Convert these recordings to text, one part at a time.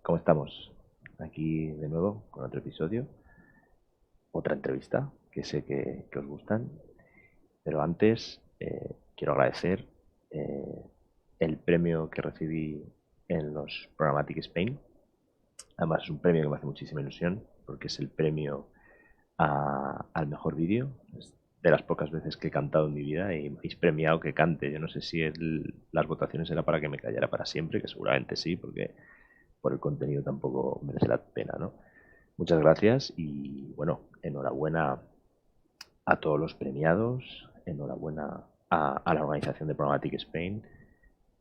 ¿Cómo estamos? Aquí de nuevo con otro episodio, otra entrevista que sé que os gustan, pero antes quiero agradecer eh, el premio que recibí en los Programmatic Spain. Además es un premio que me hace muchísima ilusión porque es el premio al mejor vídeo. Es de las pocas veces que he cantado en mi vida y me habéis premiado que cante. Yo no sé si las votaciones era para que me callara para siempre, que seguramente sí, porque por el contenido tampoco merece la pena, ¿no? Muchas gracias y bueno, enhorabuena a todos los premiados, enhorabuena a la organización de Programmatic Spain,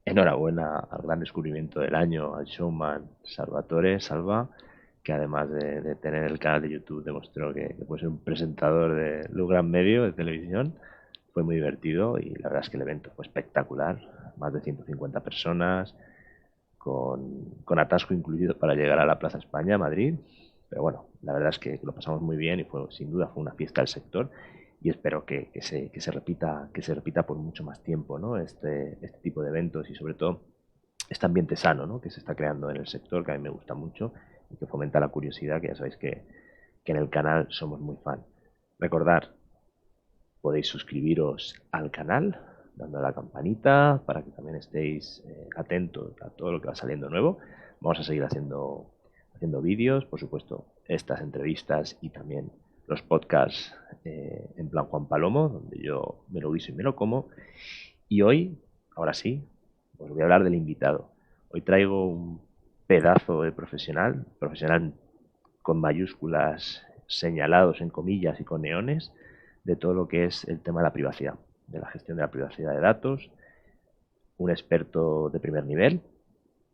enhorabuena al gran descubrimiento del año, al showman Salvatore Salva, que además de tener el canal de YouTube demostró que puede ser un presentador de un gran medio de televisión. Fue muy divertido y la verdad es que el evento fue espectacular, más de 150 personas, con atasco incluido para llegar a la Plaza España, Madrid. Pero bueno, la verdad es que lo pasamos muy bien y fue, sin duda fue una fiesta del sector y espero que se repita por mucho más tiempo, ¿no? Este tipo de eventos y sobre todo este ambiente sano, ¿no? Que se está creando en el sector, que a mí me gusta mucho y que fomenta la curiosidad, que ya sabéis que en el canal somos muy fan. Recordar, podéis suscribiros al canal dando a la campanita para que también estéis atentos a todo lo que va saliendo nuevo. Vamos a seguir haciendo vídeos, por supuesto, estas entrevistas y también los podcasts en plan Juan Palomo, donde yo me lo guiso y me lo como. Y hoy, ahora sí, os voy a hablar del invitado. Hoy traigo un pedazo de profesional con mayúsculas señalados en comillas y con neones, de todo lo que es el tema de la privacidad, de la gestión de la privacidad de datos, un experto de primer nivel,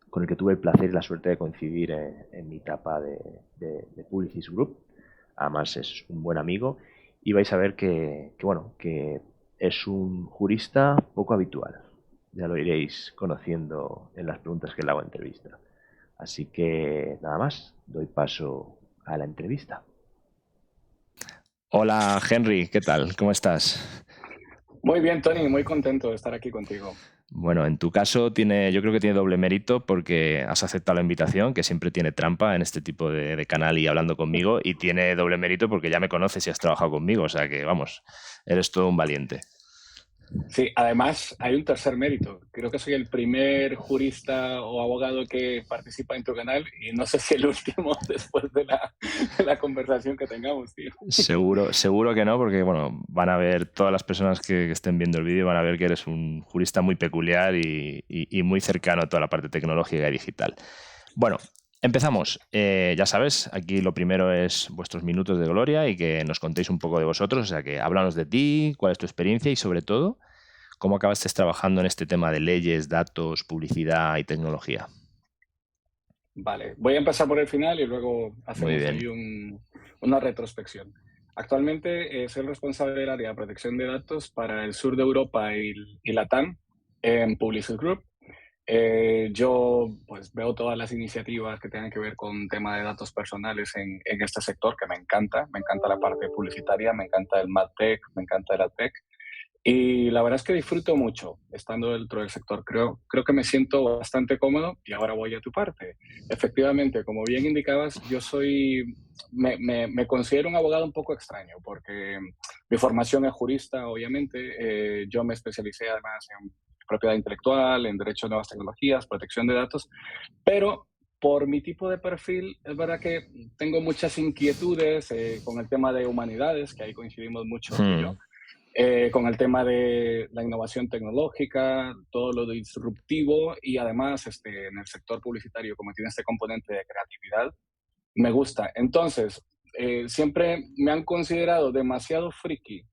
con el que tuve el placer y la suerte de coincidir en mi etapa de Publicis Group. Además es un buen amigo y vais a ver bueno, que es un jurista poco habitual. Ya lo iréis conociendo en las preguntas que le hago en entrevista. Así que nada más, doy paso a la entrevista. Hola Henry, ¿qué tal? ¿Cómo estás? Muy bien, Tony, muy contento de estar aquí contigo. Bueno, en tu caso yo creo que tiene doble mérito porque has aceptado la invitación, que siempre tiene trampa en este tipo de canal y hablando conmigo, y tiene doble mérito porque ya me conoces y has trabajado conmigo, o sea que vamos, eres todo un valiente. Sí, además hay un tercer mérito. Creo que soy el primer jurista o abogado que participa en tu canal y no sé si el último después de la conversación que tengamos, tío. Seguro que no, porque bueno, van a ver todas las personas que estén viendo el vídeo, van a ver que eres un jurista muy peculiar y muy cercano a toda la parte tecnológica y digital. Bueno, empezamos. Ya sabes, aquí lo primero es vuestros minutos de gloria y que nos contéis un poco de vosotros, o sea que háblanos de ti, cuál es tu experiencia y sobre todo, cómo acabaste trabajando en este tema de leyes, datos, publicidad y tecnología. Vale, voy a empezar por el final y luego Muy hacemos bien. ahí una retrospección. Actualmente soy el responsable del área de protección de datos para el sur de Europa y Latam en Publicis Group. Yo pues veo todas las iniciativas que tengan que ver con tema de datos personales en este sector que me encanta la parte publicitaria, me encanta el MadTech, me encanta el AdTech y la verdad es que disfruto mucho estando dentro del sector. Creo que me siento bastante cómodo y ahora voy a tu parte. Efectivamente, como bien indicabas, me considero un abogado un poco extraño porque mi formación es jurista, obviamente. Yo me especialicé además en propiedad intelectual, en derecho a nuevas tecnologías, protección de datos, pero por mi tipo de perfil, es verdad que tengo muchas inquietudes con el tema de humanidades, que ahí coincidimos mucho tú y yo, Hmm. con el tema de la innovación tecnológica, todo lo disruptivo y además en el sector publicitario, como tiene este componente de creatividad, me gusta. Entonces, siempre me han considerado demasiado friki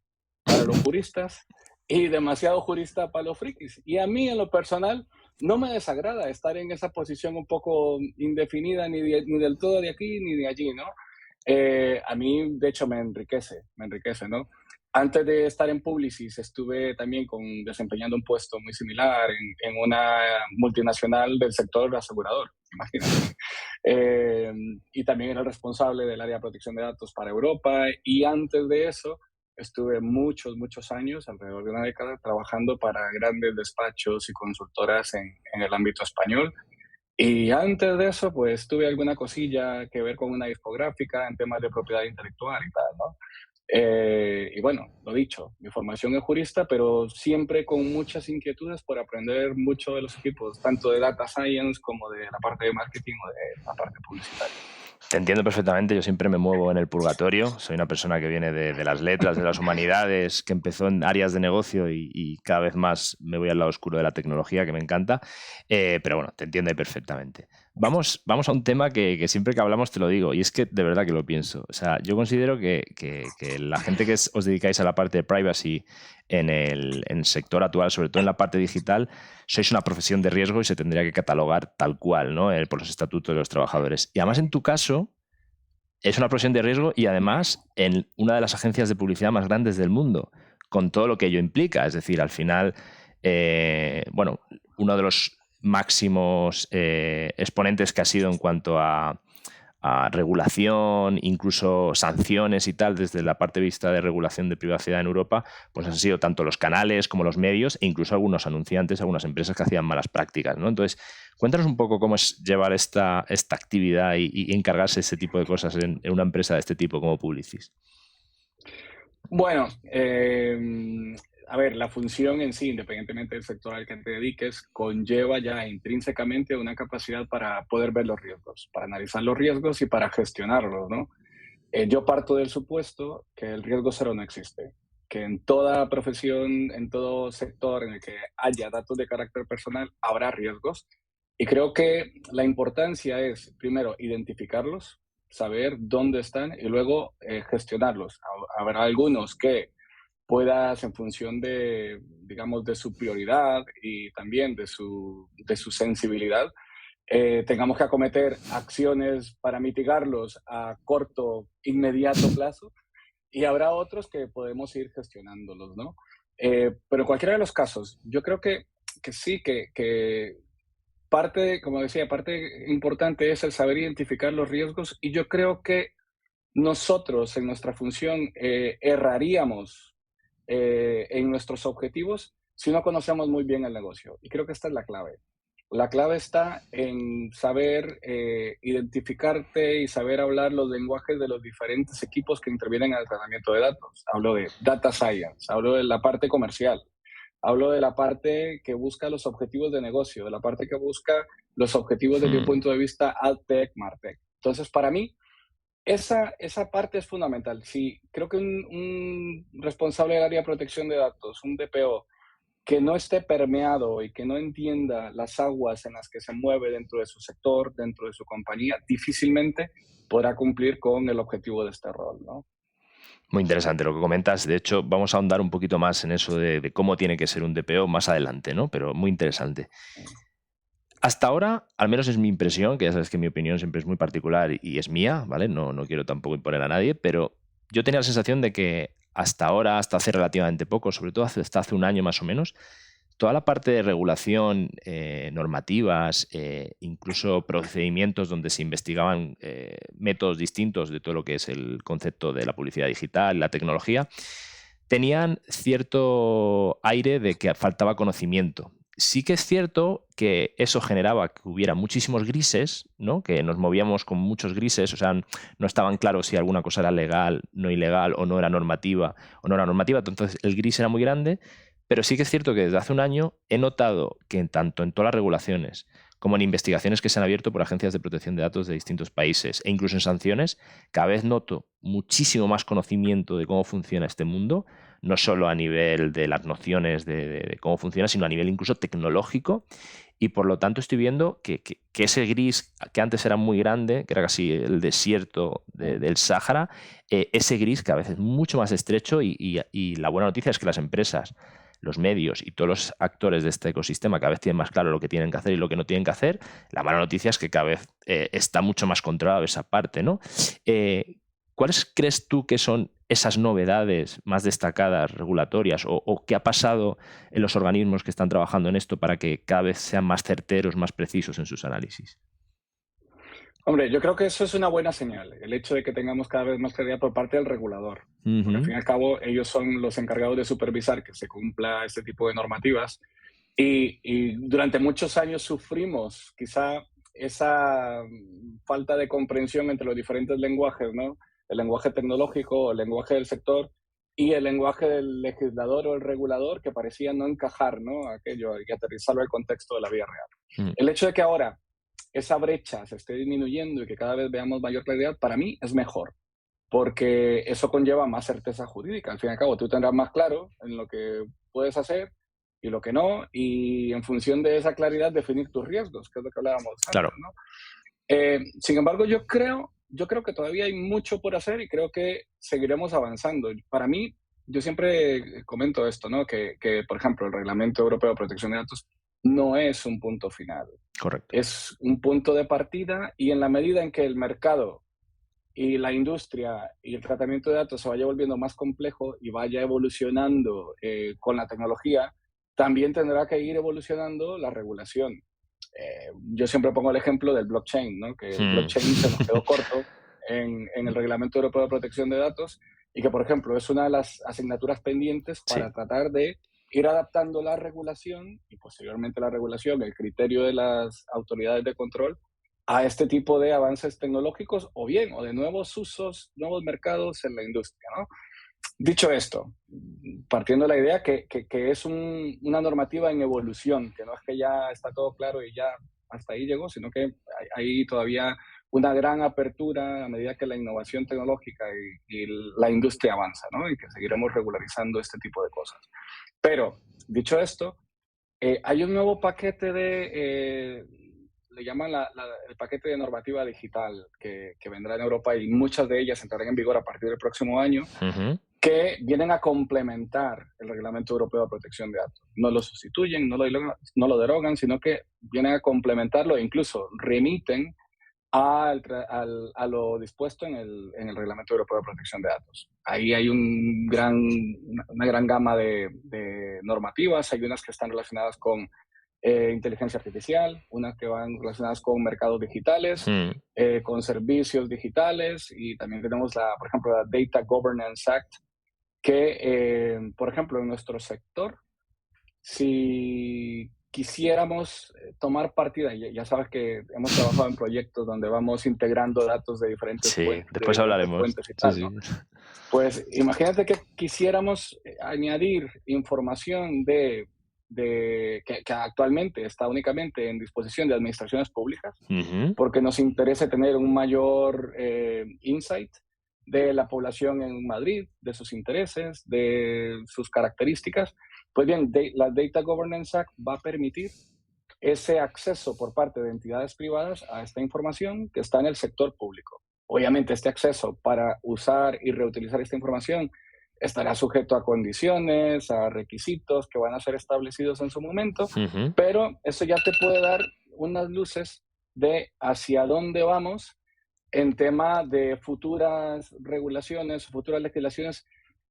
para los juristas y demasiado jurista para los frikis. Y a mí, en lo personal, no me desagrada estar en esa posición un poco indefinida, ni del todo de aquí ni de allí, ¿no? A mí, de hecho, me enriquece, ¿no? Antes de estar en Publicis, estuve también desempeñando un puesto muy similar en una multinacional del sector asegurador, imagínate. Eh, y también era el responsable del área de protección de datos para Europa. Y antes de eso, estuve muchos años, alrededor de una década, trabajando para grandes despachos y consultoras en el ámbito español. Y antes de eso, pues tuve alguna cosilla que ver con una discográfica en temas de propiedad intelectual y tal, ¿no? Y bueno, lo dicho, mi formación es jurista, pero siempre con muchas inquietudes por aprender mucho de los equipos, tanto de data science como de la parte de marketing o de la parte publicitaria. Te entiendo perfectamente, yo siempre me muevo en el purgatorio, soy una persona que viene de las letras, de las humanidades, que empezó en áreas de negocio y cada vez más me voy al lado oscuro de la tecnología, que me encanta, pero bueno, te entiendo perfectamente. Vamos a un tema que siempre que hablamos te lo digo, y es que de verdad que lo pienso. O sea, yo considero que la gente que os dedicáis a la parte de privacy en el sector actual, sobre todo en la parte digital, sois una profesión de riesgo y se tendría que catalogar tal cual, ¿no? Por los estatutos de los trabajadores. Y además, en tu caso, es una profesión de riesgo y además en una de las agencias de publicidad más grandes del mundo, con todo lo que ello implica. Es decir, al final, bueno, uno de los máximos exponentes que ha sido en cuanto a regulación, incluso sanciones y tal, desde la parte de vista de regulación de privacidad en Europa, pues han sido tanto los canales como los medios e incluso algunos anunciantes, algunas empresas que hacían malas prácticas, ¿no? Entonces, cuéntanos un poco cómo es llevar esta actividad y encargarse de este tipo de cosas en una empresa de este tipo como Publicis. Bueno, a ver, la función en sí, independientemente del sector al que te dediques, conlleva ya intrínsecamente una capacidad para poder ver los riesgos, para analizar los riesgos y para gestionarlos, ¿no? Yo parto del supuesto que el riesgo cero no existe, que en toda profesión, en todo sector en el que haya datos de carácter personal, habrá riesgos. Y creo que la importancia es, primero, identificarlos, saber dónde están y luego gestionarlos. Habrá algunos que puedas, en función de, digamos, de su prioridad y también de su sensibilidad, tengamos que acometer acciones para mitigarlos a corto, inmediato plazo, y habrá otros que podemos ir gestionándolos, ¿no? Pero en cualquiera de los casos, yo creo que sí, que parte, como decía, parte importante es el saber identificar los riesgos, y yo creo que nosotros en nuestra función erraríamos en nuestros objetivos si no conocemos muy bien el negocio. Y creo que esta es la clave. La clave está en saber identificarte y saber hablar los lenguajes de los diferentes equipos que intervienen en el tratamiento de datos. Hablo de data science, hablo de la parte comercial, hablo de la parte que busca los objetivos de negocio, de la parte que busca los objetivos desde un punto de vista AdTech, MarTech. Entonces, para mí, esa parte es fundamental. Sí, creo que un responsable del área de protección de datos, un DPO, que no esté permeado y que no entienda las aguas en las que se mueve dentro de su sector, dentro de su compañía, difícilmente podrá cumplir con el objetivo de este rol, ¿no? Muy interesante lo que comentas. De hecho, vamos a ahondar un poquito más en eso de cómo tiene que ser un DPO más adelante, ¿no? Pero muy interesante. Hasta ahora, al menos es mi impresión, que ya sabes que mi opinión siempre es muy particular y es mía, ¿vale? No quiero tampoco imponer a nadie, pero yo tenía la sensación de que hasta ahora, hasta hace relativamente poco, sobre todo hasta hace un año más o menos, toda la parte de regulación, normativas, incluso procedimientos donde se investigaban métodos distintos de todo lo que es el concepto de la publicidad digital, la tecnología, tenían cierto aire de que faltaba conocimiento. Sí que es cierto que eso generaba que hubiera muchísimos grises, ¿no? Que nos movíamos con muchos grises, o sea, no estaban claros si alguna cosa era legal, no ilegal, o no era normativa, o no era normativa, entonces el gris era muy grande, pero sí que es cierto que desde hace un año he notado que tanto en todas las regulaciones como en investigaciones que se han abierto por agencias de protección de datos de distintos países e incluso en sanciones, cada vez noto muchísimo más conocimiento de cómo funciona este mundo, no solo a nivel de las nociones de cómo funciona, sino a nivel incluso tecnológico. Y por lo tanto estoy viendo que ese gris que antes era muy grande, que era casi el desierto del Sáhara, ese gris cada vez es mucho más estrecho y la buena noticia es que las empresas, los medios y todos los actores de este ecosistema cada vez tienen más claro lo que tienen que hacer y lo que no tienen que hacer. La mala noticia es que cada vez está mucho más controlado esa parte, ¿no? ¿Cuáles crees tú que son esas novedades más destacadas, regulatorias, o qué ha pasado en los organismos que están trabajando en esto para que cada vez sean más certeros, más precisos en sus análisis? Hombre, yo creo que eso es una buena señal, el hecho de que tengamos cada vez más claridad por parte del regulador, porque al Ujú. fin y al cabo ellos son los encargados de supervisar que se cumpla este tipo de normativas, y durante muchos años sufrimos quizá esa falta de comprensión entre los diferentes lenguajes, ¿no? El lenguaje tecnológico, el lenguaje del sector y el lenguaje del legislador o el regulador, que parecía no encajar, ¿no? Aquello, hay que aterrizarlo al contexto de la vida real. Mm. El hecho de que ahora esa brecha se esté disminuyendo y que cada vez veamos mayor claridad, para mí es mejor, porque eso conlleva más certeza jurídica. Al fin y al cabo, tú tendrás más claro en lo que puedes hacer y lo que no, y en función de esa claridad definir tus riesgos, que es lo que hablábamos antes, Claro. ¿no? Sin embargo, yo creo que todavía hay mucho por hacer y creo que seguiremos avanzando. Para mí, yo siempre comento esto, ¿no? Que, por ejemplo, el Reglamento Europeo de Protección de Datos no es un punto final, Correcto. es un punto de partida, y en la medida en que el mercado y la industria y el tratamiento de datos se vaya volviendo más complejo y vaya evolucionando con la tecnología, también tendrá que ir evolucionando la regulación. Yo siempre pongo el ejemplo del blockchain, ¿no? Que el Mm. blockchain se nos quedó corto en el Reglamento Europeo de Protección de Datos, y que, por ejemplo, es una de las asignaturas pendientes Sí. para tratar de ir adaptando la regulación y posteriormente la regulación, el criterio de las autoridades de control, a este tipo de avances tecnológicos o bien, o de nuevos usos, nuevos mercados en la industria, ¿no? Dicho esto, partiendo de la idea que es una normativa en evolución, que no es que ya está todo claro y ya hasta ahí llegó, sino que hay todavía una gran apertura a medida que la innovación tecnológica y la industria avanza, ¿no? Y que seguiremos regularizando este tipo de cosas. Pero, dicho esto, hay un nuevo paquete le llaman el paquete de normativa digital que vendrá en Europa, y muchas de ellas entrarán en vigor a partir del próximo año, Ujú. que vienen a complementar el Reglamento Europeo de Protección de Datos. No lo sustituyen, no lo derogan, sino que vienen a complementarlo e incluso remiten a lo dispuesto en el Reglamento Europeo de Protección de Datos. Ahí hay una gran gama de normativas. Hay unas que están relacionadas con inteligencia artificial, unas que van relacionadas con mercados digitales, Mm. con servicios digitales, y también tenemos, por ejemplo, la Data Governance Act, que, por ejemplo, en nuestro sector, si quisiéramos tomar partida, ya sabes que hemos trabajado en proyectos donde vamos integrando datos de diferentes Sí, fuentes, después hablaremos. y Sí, tal, sí. ¿no? Pues imagínate que quisiéramos añadir información que actualmente está únicamente en disposición de administraciones públicas, Ujú. porque nos interesa tener un mayor insight de la población en Madrid, de sus intereses, de sus características. Pues bien, la Data Governance Act va a permitir ese acceso por parte de entidades privadas a esta información que está en el sector público. Obviamente, este acceso para usar y reutilizar esta información estará sujeto a condiciones, a requisitos que van a ser establecidos en su momento, Ujú. pero eso ya te puede dar unas luces de hacia dónde vamos en tema de futuras regulaciones, futuras legislaciones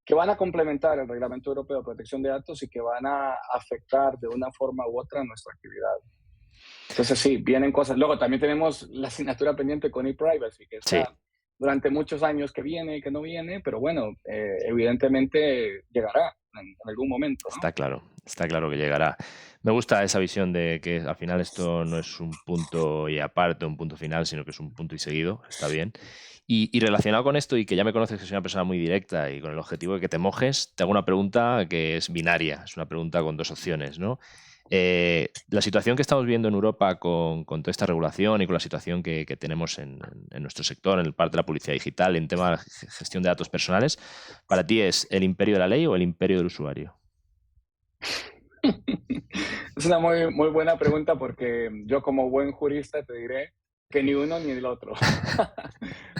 que van a complementar el Reglamento Europeo de Protección de Datos y que van a afectar de una forma u otra nuestra actividad. Entonces sí, vienen cosas. Luego también tenemos la asignatura pendiente con ePrivacy, que Sí, está durante muchos años que viene y que no viene, pero bueno, evidentemente llegará en algún momento, ¿no? está claro que llegará. Me gusta esa visión de que al final esto no es un punto y aparte, un punto final, sino que es un punto y seguido, está bien. Y relacionado con esto, y que ya me conoces que soy una persona muy directa y con el objetivo de que te mojes, te hago una pregunta que es binaria, es una pregunta con dos opciones, ¿no? La situación que estamos viendo en Europa con toda esta regulación y con la situación que tenemos en nuestro sector, en el parte de la publicidad digital, en tema de gestión de datos personales, ¿para ti es el imperio de la ley o el imperio del usuario? Es una muy buena pregunta, porque yo, como buen jurista, te diré que ni uno ni el otro.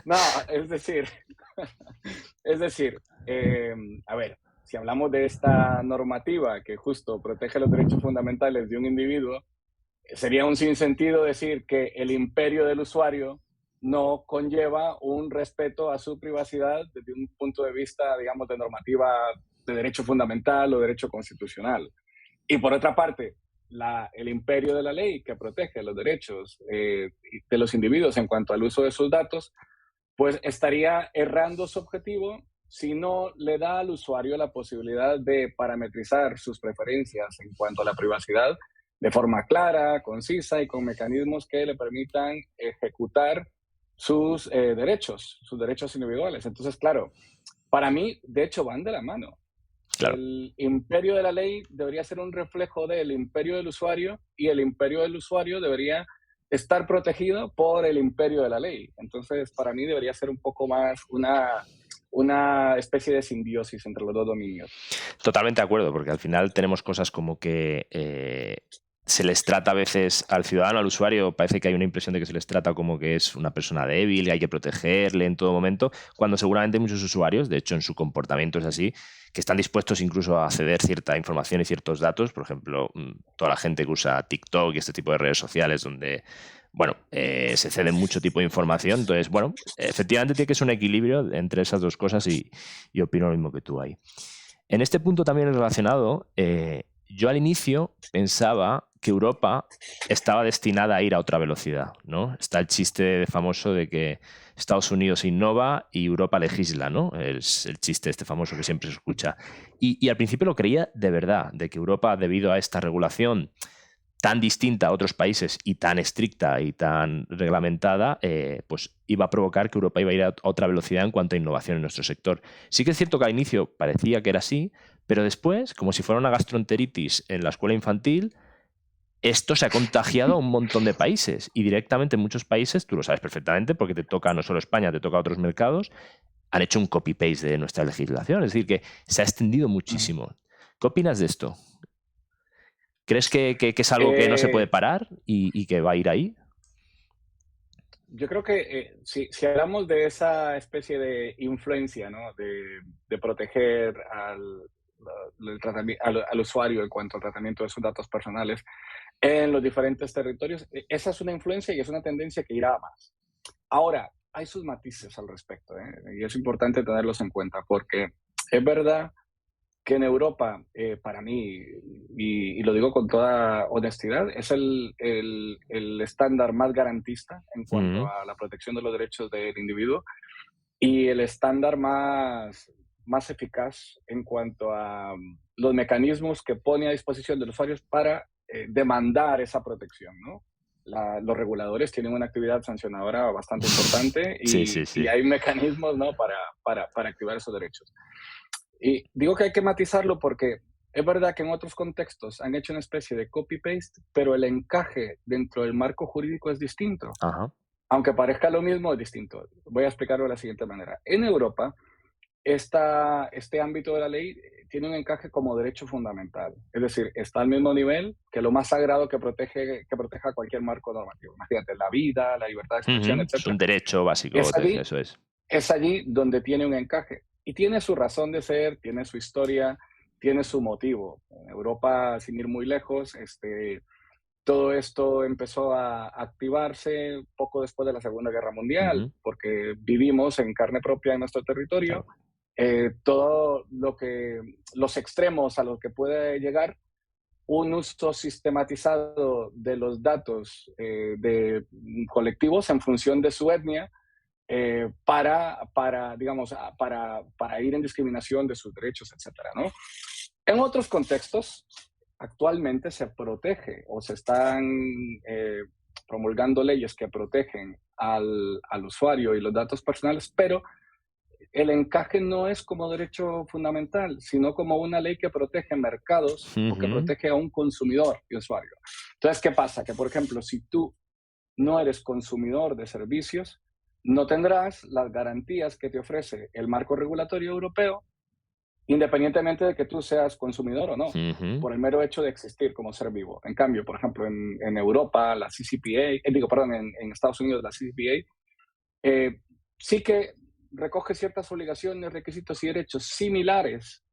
No, es decir, es decir, a ver, si hablamos de esta normativa que justo protege los derechos fundamentales de un individuo, sería un sinsentido decir que el imperio del usuario no conlleva un respeto a su privacidad desde un punto de vista, digamos, de normativa de derecho fundamental o derecho constitucional. Y por otra parte, el imperio de la ley, que protege los derechos de los individuos en cuanto al uso de sus datos, pues estaría errando su objetivo si no le da al usuario la posibilidad de parametrizar sus preferencias en cuanto a la privacidad de forma clara, concisa y con mecanismos que le permitan ejecutar sus derechos individuales. Entonces, claro, para mí, de hecho, van de la mano. Claro. El imperio de la ley debería ser un reflejo del imperio del usuario y el imperio del usuario debería estar protegido por el imperio de la ley. Entonces, para mí debería ser un poco más una especie de simbiosis entre los dos dominios. Totalmente de acuerdo, porque al final tenemos cosas como que se les trata a veces al ciudadano, al usuario, parece que hay una impresión de que se les trata como que es una persona débil, que hay que protegerle en todo momento, cuando seguramente muchos usuarios, de hecho en su comportamiento es así, que están dispuestos incluso a ceder cierta información y ciertos datos, por ejemplo, toda la gente que usa TikTok y este tipo de redes sociales donde, bueno, se cede mucho tipo de información, entonces, bueno, efectivamente tiene que ser un equilibrio entre esas dos cosas y opino lo mismo que tú ahí. En este punto también relacionado, yo al inicio pensaba que Europa estaba destinada a ir a otra velocidad, ¿no? Está el chiste famoso de que Estados Unidos innova y Europa legisla, ¿no? Es el chiste este famoso que siempre se escucha. Y al principio lo creía de verdad, de que Europa, debido a esta regulación tan distinta a otros países y tan estricta y tan reglamentada, pues iba a provocar que Europa iba a ir a otra velocidad en cuanto a innovación en nuestro sector. Sí que es cierto que al inicio parecía que era así, pero después, como si fuera una gastroenteritis en la escuela infantil, esto se ha contagiado a un montón de países y directamente en muchos países, tú lo sabes perfectamente porque te toca no solo España, te toca a otros mercados, han hecho un copy-paste de nuestra legislación, es decir, que se ha extendido muchísimo. ¿Qué opinas de esto? ¿Crees que es algo que no se puede parar y que va a ir ahí? Yo creo que si hablamos de esa especie de influencia, ¿no? De proteger al usuario en cuanto al tratamiento de sus datos personales en los diferentes territorios, esa es una influencia y es una tendencia que irá a más. Ahora, hay sus matices al respecto, ¿eh? Y es importante tenerlos en cuenta porque es verdad que en Europa, para mí, y lo digo con toda honestidad, es el estándar más garantista en cuanto Mm, a la protección de los derechos del individuo y el estándar más eficaz en cuanto a los mecanismos que pone a disposición de los usuarios para demandar esa protección, ¿no? Los reguladores tienen una actividad sancionadora bastante importante sí, sí, y sí. hay mecanismos, ¿no? para activar esos derechos. Y digo que hay que matizarlo porque es verdad que en otros contextos han hecho una especie de copy-paste, pero el encaje dentro del marco jurídico es distinto. Ajá. Aunque parezca lo mismo, es distinto. Voy a explicarlo de la siguiente manera. En Europa, este ámbito de la ley tiene un encaje como derecho fundamental. Es decir, está al mismo nivel que lo más sagrado que proteja cualquier marco normativo. Imagínate, la vida, la libertad de expresión, Ujú. Es un etc. derecho básico, Es allí eso es. es allí donde tiene un encaje. Y tiene su razón de ser, tiene su historia, tiene su motivo. En Europa, sin ir muy lejos, todo esto empezó a activarse poco después de la Segunda Guerra Mundial, Ujú. porque vivimos en carne propia en nuestro territorio Claro. todo los extremos a los que puede llegar un uso sistematizado de los datos de colectivos en función de su etnia digamos, para ir en discriminación de sus derechos, etcétera, ¿no? En otros contextos, actualmente se protege o se están promulgando leyes que protegen al usuario y los datos personales, pero el encaje no es como derecho fundamental, sino como una ley que protege mercados o que Ujú. protege a un consumidor y usuario. Entonces, ¿qué pasa? Que, por ejemplo, si tú no eres consumidor de servicios, no tendrás las garantías que te ofrece el marco regulatorio europeo, independientemente de que tú seas consumidor o no, Ujú. por el mero hecho de existir como ser vivo. En cambio, por ejemplo, en Europa, la CCPA, en Estados Unidos, la CCPA, eh, sí que recoge ciertas obligaciones, requisitos y derechos similares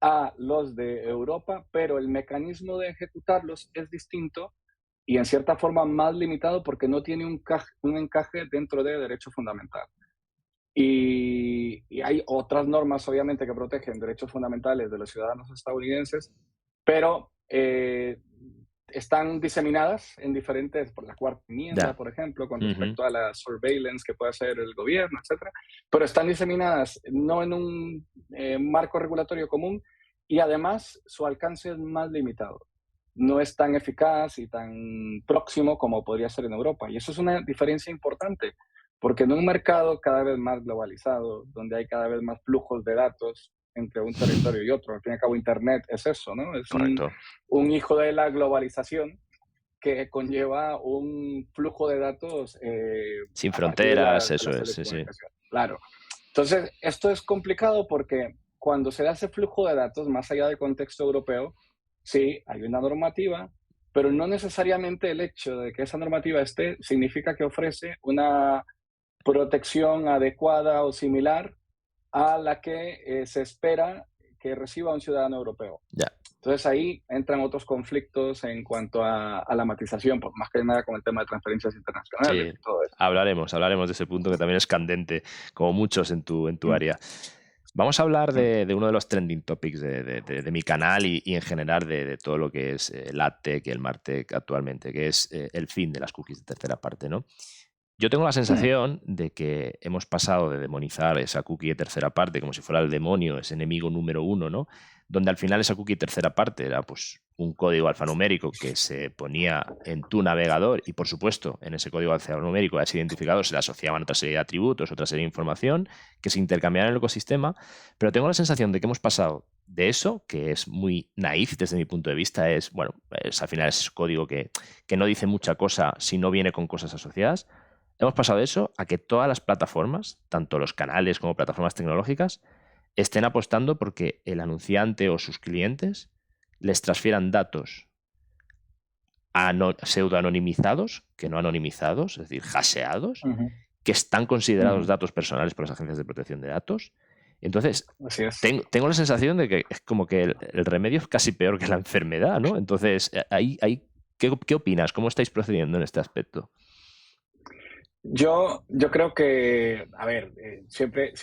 a los de Europa, pero el mecanismo de ejecutarlos es distinto y en cierta forma más limitado porque no tiene un encaje dentro de derecho fundamental. Y hay otras normas, obviamente, que protegen derechos fundamentales de los ciudadanos estadounidenses, pero están diseminadas en diferentes, por la cuarta enmienda, Ya. por ejemplo, con Ujú. respecto a la surveillance que puede hacer el gobierno, etcétera, pero están diseminadas no en un marco regulatorio común y además su alcance es más limitado. no es tan eficaz y tan próximo como podría ser en Europa. Y eso es una diferencia importante, porque en un mercado cada vez más globalizado, donde hay cada vez más flujos de datos entre un territorio y otro, al fin y al cabo Internet es eso, ¿no? Es Correcto. un hijo de la globalización que conlleva un flujo de datos Sin a partir de fronteras, de eso las es, sí, sí. telecomunicaciones. Claro. Entonces, esto es complicado porque cuando se da ese flujo de datos, más allá del contexto europeo, sí, hay una normativa, pero no necesariamente el hecho de que esa normativa esté significa que ofrece una protección adecuada o similar a la que se espera que reciba un ciudadano europeo. Ya. Entonces ahí entran otros conflictos en cuanto a la matización, pues más que nada con el tema de transferencias internacionales Sí, y todo esto, ¿no? hablaremos de ese punto que también es candente, como muchos en tu Mm, área. Vamos a hablar mm, de uno de los trending topics de mi canal y en general de todo lo que es el AdTech y el MarTech actualmente, que es el fin de las cookies de tercera parte, ¿no? Yo tengo la mm, sensación de que hemos pasado de demonizar esa cookie de tercera parte como si fuera el demonio, ese enemigo número uno, ¿no? Donde al final esa cookie de tercera parte era pues un código alfanumérico que se ponía en tu navegador y por supuesto en ese código alfanumérico, a ese identificador se le asociaban otra serie de atributos, otra serie de información que se intercambiaban en el ecosistema, pero tengo la sensación de que hemos pasado de eso, que es muy naif desde mi punto de vista, es, bueno, al final es código que no dice mucha cosa si no viene con cosas asociadas. Hemos pasado de eso a que todas las plataformas, tanto los canales como plataformas tecnológicas, estén apostando porque el anunciante o sus clientes les transfieran datos pseudo-anonimizados, que no anonimizados, es decir, hasheados, ujú, que están considerados ujú. datos personales por las agencias de protección de datos. Entonces, Así es. tengo la sensación de que es como que el remedio es casi peor que la enfermedad, ¿no? Entonces, ¿qué opinas? ¿Cómo estáis procediendo en este aspecto? Yo creo que, a ver, siempre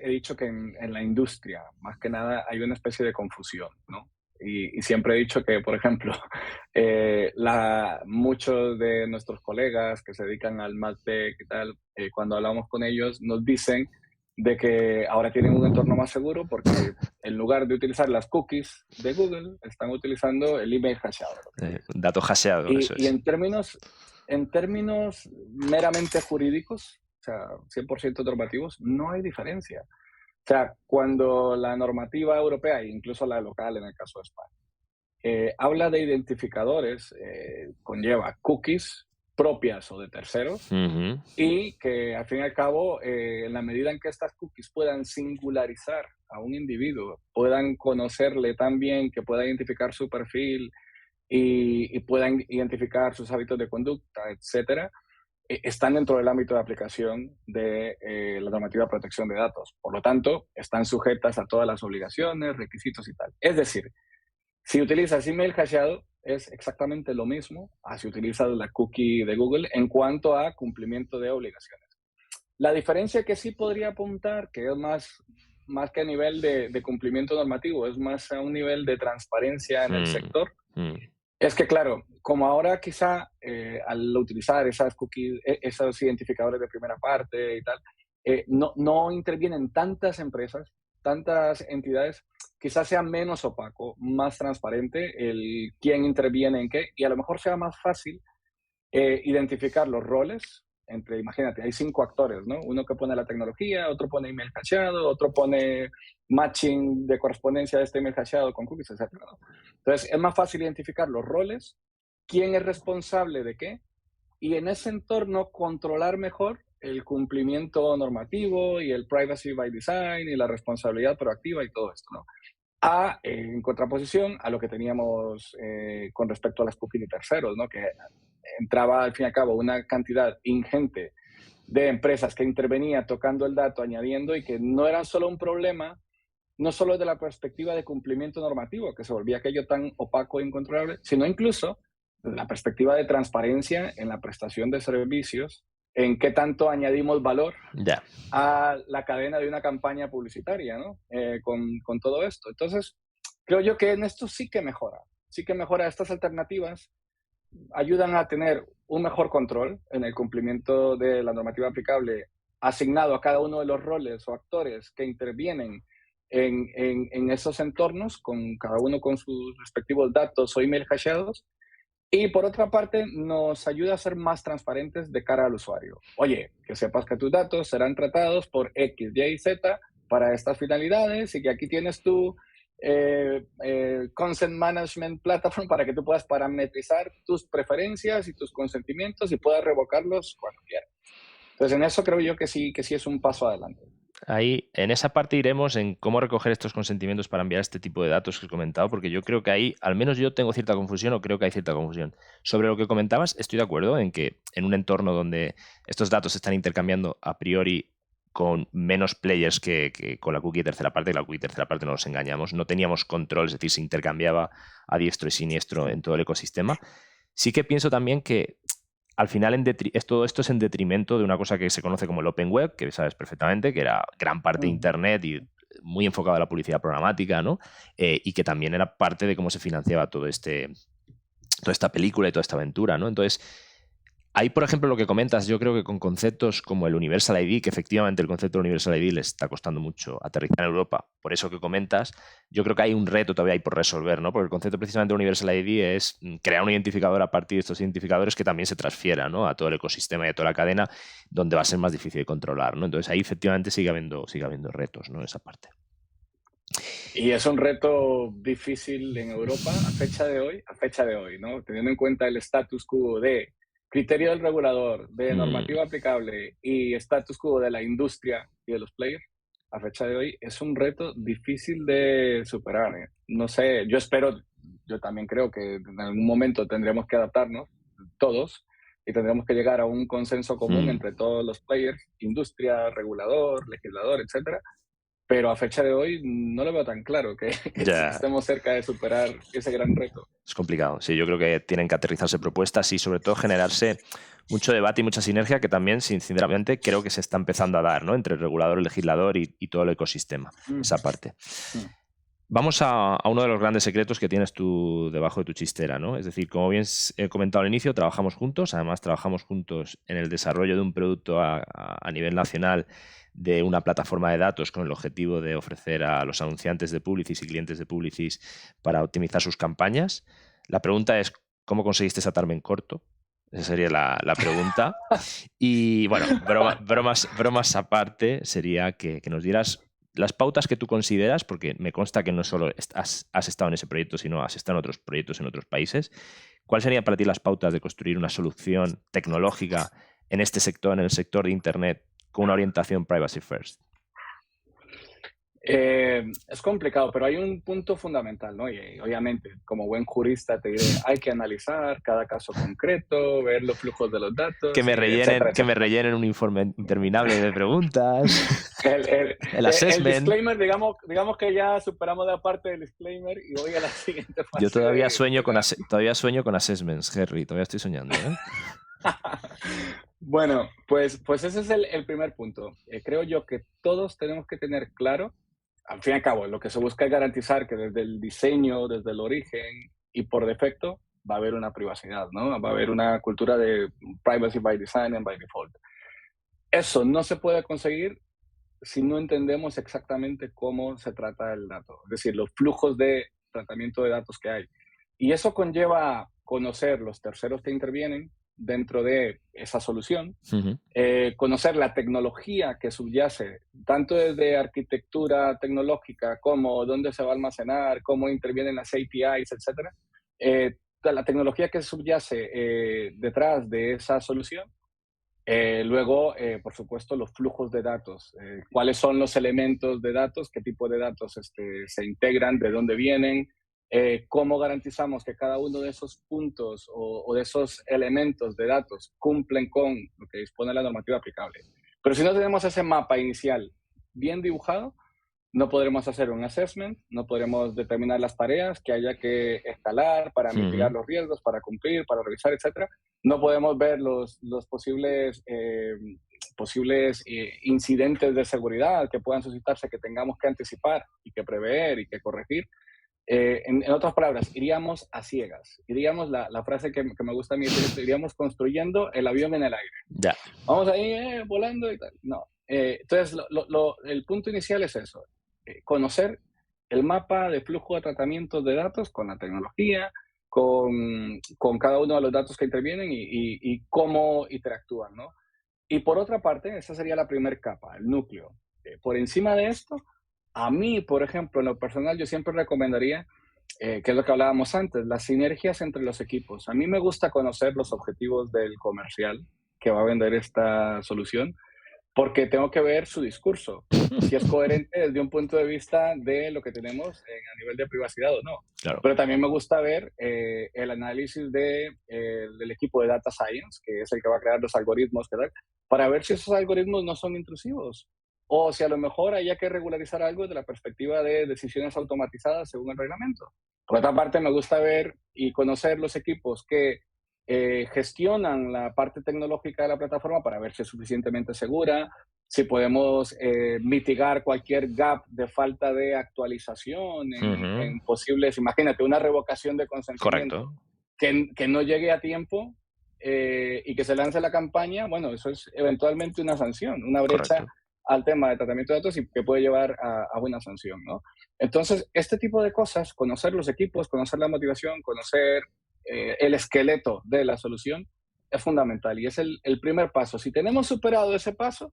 he dicho que en la industria, más que nada, hay una especie de confusión, ¿no? Y siempre he dicho que, por ejemplo, muchos de nuestros colegas que se dedican al MarTech y tal, cuando hablamos con ellos, nos dicen de que ahora tienen un entorno más seguro porque en lugar de utilizar las cookies de Google, están utilizando el email hasheado, lo que se dice. Dato hasheado, eso Y es. en términos meramente jurídicos, o sea, 100% normativos, no hay diferencia. O sea, cuando la normativa europea, e incluso la local en el caso de España, habla de identificadores, conlleva cookies propias o de terceros, Ujú. y que al fin y al cabo, en la medida en que estas cookies puedan singularizar a un individuo, puedan conocerle tan bien que pueda identificar su perfil y puedan identificar sus hábitos de conducta, etcétera, están dentro del ámbito de aplicación de la normativa de protección de datos. Por lo tanto, están sujetas a todas las obligaciones, requisitos y tal. Es decir, si utilizas email hasheado, es exactamente lo mismo a si utilizas la cookie de Google en cuanto a cumplimiento de obligaciones. La diferencia que sí podría apuntar, que es más que a nivel de cumplimiento normativo, es más a un nivel de transparencia en el Mm, sector, mm. es que, claro, como ahora quizá al utilizar esas cookies, esos identificadores de primera parte y tal, no intervienen tantas empresas, tantas entidades, quizás sea menos opaco, más transparente el quién interviene en qué, y a lo mejor sea más fácil identificar los roles entre, imagínate, hay 5 actores, ¿no? Uno que pone la tecnología, otro pone email hasheado, otro pone matching de correspondencia de este email hasheado con cookies, etcétera, ¿no? Entonces, es más fácil identificar los roles, quién es responsable de qué, y en ese entorno controlar mejor el cumplimiento normativo y el privacy by design y la responsabilidad proactiva y todo esto, ¿no? En contraposición a lo que teníamos con respecto a las cookies de terceros, ¿no? Que entraba al fin y al cabo una cantidad ingente de empresas que intervenía tocando el dato, añadiendo, y que no eran solo un problema, no solo desde la perspectiva de cumplimiento normativo, que se volvía aquello tan opaco e incontrolable, sino incluso la perspectiva de transparencia en la prestación de servicios, en qué tanto añadimos valor Ya. a la cadena de una campaña publicitaria, ¿no? Con todo esto. Entonces, creo yo que en esto sí que mejora estas alternativas, ayudan a tener un mejor control en el cumplimiento de la normativa aplicable asignado a cada uno de los roles o actores que intervienen en esos entornos, con cada uno con sus respectivos datos o email hasheados. Y por otra parte, nos ayuda a ser más transparentes de cara al usuario. Oye, que sepas que tus datos serán tratados por X, Y y Z para estas finalidades y que aquí tienes tu Consent Management Platform para que tú puedas parametrizar tus preferencias y tus consentimientos y puedas revocarlos cuando quieras. Entonces, en eso creo yo que sí es un paso adelante. Ahí, en esa parte iremos en cómo recoger estos consentimientos para enviar este tipo de datos que he comentado, porque yo creo que ahí, al menos yo tengo cierta confusión o creo que hay cierta confusión. Sobre lo que comentabas, estoy de acuerdo en que en un entorno donde estos datos se están intercambiando a priori con menos players que con la cookie de tercera parte, que la cookie de tercera parte no nos engañamos, no teníamos control, es decir, se intercambiaba a diestro y siniestro en todo el ecosistema. Sí que pienso también que al final todo esto es en detrimento de una cosa que se conoce como el Open Web, que sabes perfectamente, que era gran parte de Internet y muy enfocado a la publicidad programática, ¿no? Y que también era parte de cómo se financiaba toda esta película y toda esta aventura, ¿no? Entonces, ahí, por ejemplo, lo que comentas, yo creo que con conceptos como el Universal ID, que efectivamente el concepto de Universal ID le está costando mucho aterrizar en Europa, por eso que comentas, yo creo que hay un reto todavía ahí por resolver, ¿no? Porque el concepto precisamente de Universal ID es crear un identificador a partir de estos identificadores que también se transfiera, ¿no?, a todo el ecosistema y a toda la cadena, donde va a ser más difícil de controlar, ¿no? Entonces ahí efectivamente sigue habiendo retos, ¿no?, en esa parte. Y es un reto difícil en Europa a fecha de hoy, ¿no? Teniendo en cuenta el status quo de criterio del regulador, de normativa aplicable y status quo de la industria y de los players, a fecha de hoy es un reto difícil de superar, ¿eh? No sé, yo también creo que en algún momento tendremos que adaptarnos todos y tendremos que llegar a un consenso común entre todos los players, industria, regulador, legislador, etcétera. Pero a fecha de hoy no lo veo tan claro que estemos cerca de superar ese gran reto. Es complicado, sí, yo creo que tienen que aterrizarse propuestas y sobre todo generarse mucho debate y mucha sinergia que también, sinceramente, creo que se está empezando a dar, ¿no?, entre el regulador, el legislador y todo el ecosistema, esa parte. Vamos a uno de los grandes secretos que tienes tú debajo de tu chistera, ¿no? Es decir, como bien he comentado al inicio, trabajamos juntos, además trabajamos juntos en el desarrollo de un producto a nivel nacional de una plataforma de datos con el objetivo de ofrecer a los anunciantes de Publicis y clientes de Publicis para optimizar sus campañas. La pregunta es, ¿cómo conseguiste atarme en corto? Esa sería la pregunta. Y bueno, bromas aparte, sería que nos dieras las pautas que tú consideras, porque me consta que no solo has estado en ese proyecto, sino has estado en otros proyectos en otros países. ¿Cuáles serían para ti las pautas de construir una solución tecnológica en este sector, en el sector de Internet, con una orientación privacy first? Es complicado, pero hay un punto fundamental, ¿no? Y obviamente, como buen jurista, te diré, hay que analizar cada caso concreto, ver los flujos de los datos, que me rellenen un informe interminable de preguntas. El assessment. El disclaimer, digamos que ya superamos la parte del disclaimer y voy a la siguiente fase. Yo todavía sueño con assessments, Henry, todavía estoy soñando, ¿eh? Bueno, pues ese es el primer punto. Creo yo que todos tenemos que tener claro, al fin y al cabo, lo que se busca es garantizar que desde el diseño, desde el origen y por defecto, va a haber una privacidad, ¿no? Va a haber una cultura de privacy by design and by default. Eso no se puede conseguir si no entendemos exactamente cómo se trata el dato, es decir, los flujos de tratamiento de datos que hay. Y eso conlleva conocer los terceros que intervienen dentro de esa solución, conocer la tecnología que subyace, tanto desde arquitectura tecnológica como dónde se va a almacenar, cómo intervienen las APIs, etc. La tecnología que subyace detrás de esa solución. Luego, por supuesto, los flujos de datos. ¿Cuáles son los elementos de datos? ¿Qué tipo de datos se integran? ¿De dónde vienen? ¿Cómo garantizamos que cada uno de esos puntos o de esos elementos de datos cumplen con lo que dispone la normativa aplicable? Pero si no tenemos ese mapa inicial bien dibujado, no podremos hacer un assessment, no podremos determinar las tareas que haya que escalar para mitigar los riesgos, para cumplir, para revisar, etc. No podemos ver los posibles incidentes de seguridad que puedan suscitarse, que tengamos que anticipar y que prever y que corregir. En otras palabras, iríamos a ciegas. Iríamos, la frase que me gusta a mí es, iríamos construyendo el avión en el aire. Ya. Vamos ahí volando y tal. No. Entonces, el punto inicial es eso. conocer el mapa de flujo de tratamiento de datos con la tecnología, con cada uno de los datos que intervienen y cómo interactúan, ¿no? Y por otra parte, esa sería la primera capa, el núcleo. Por encima de esto, a mí, por ejemplo, en lo personal, yo siempre recomendaría, que es lo que hablábamos antes, las sinergias entre los equipos. A mí me gusta conocer los objetivos del comercial que va a vender esta solución, porque tengo que ver su discurso, si es coherente desde un punto de vista de lo que tenemos a nivel de privacidad o no. Claro. Pero también me gusta ver el análisis del equipo de Data Science, que es el que va a crear los algoritmos, ¿verdad? Para ver si esos algoritmos no son intrusivos o si a lo mejor haya que regularizar algo desde la perspectiva de decisiones automatizadas según el reglamento. Por otra parte, me gusta ver y conocer los equipos que gestionan la parte tecnológica de la plataforma para ver si es suficientemente segura, si podemos mitigar cualquier gap de falta de actualización en posibles, imagínate, una revocación de consentimiento que no llegue a tiempo y que se lance la campaña, bueno, eso es eventualmente una sanción, una brecha al tema de tratamiento de datos y que puede llevar a una sanción, ¿no? Entonces, este tipo de cosas, conocer los equipos, conocer la motivación, conocer el esqueleto de la solución es fundamental y es el primer paso. Si tenemos superado ese paso,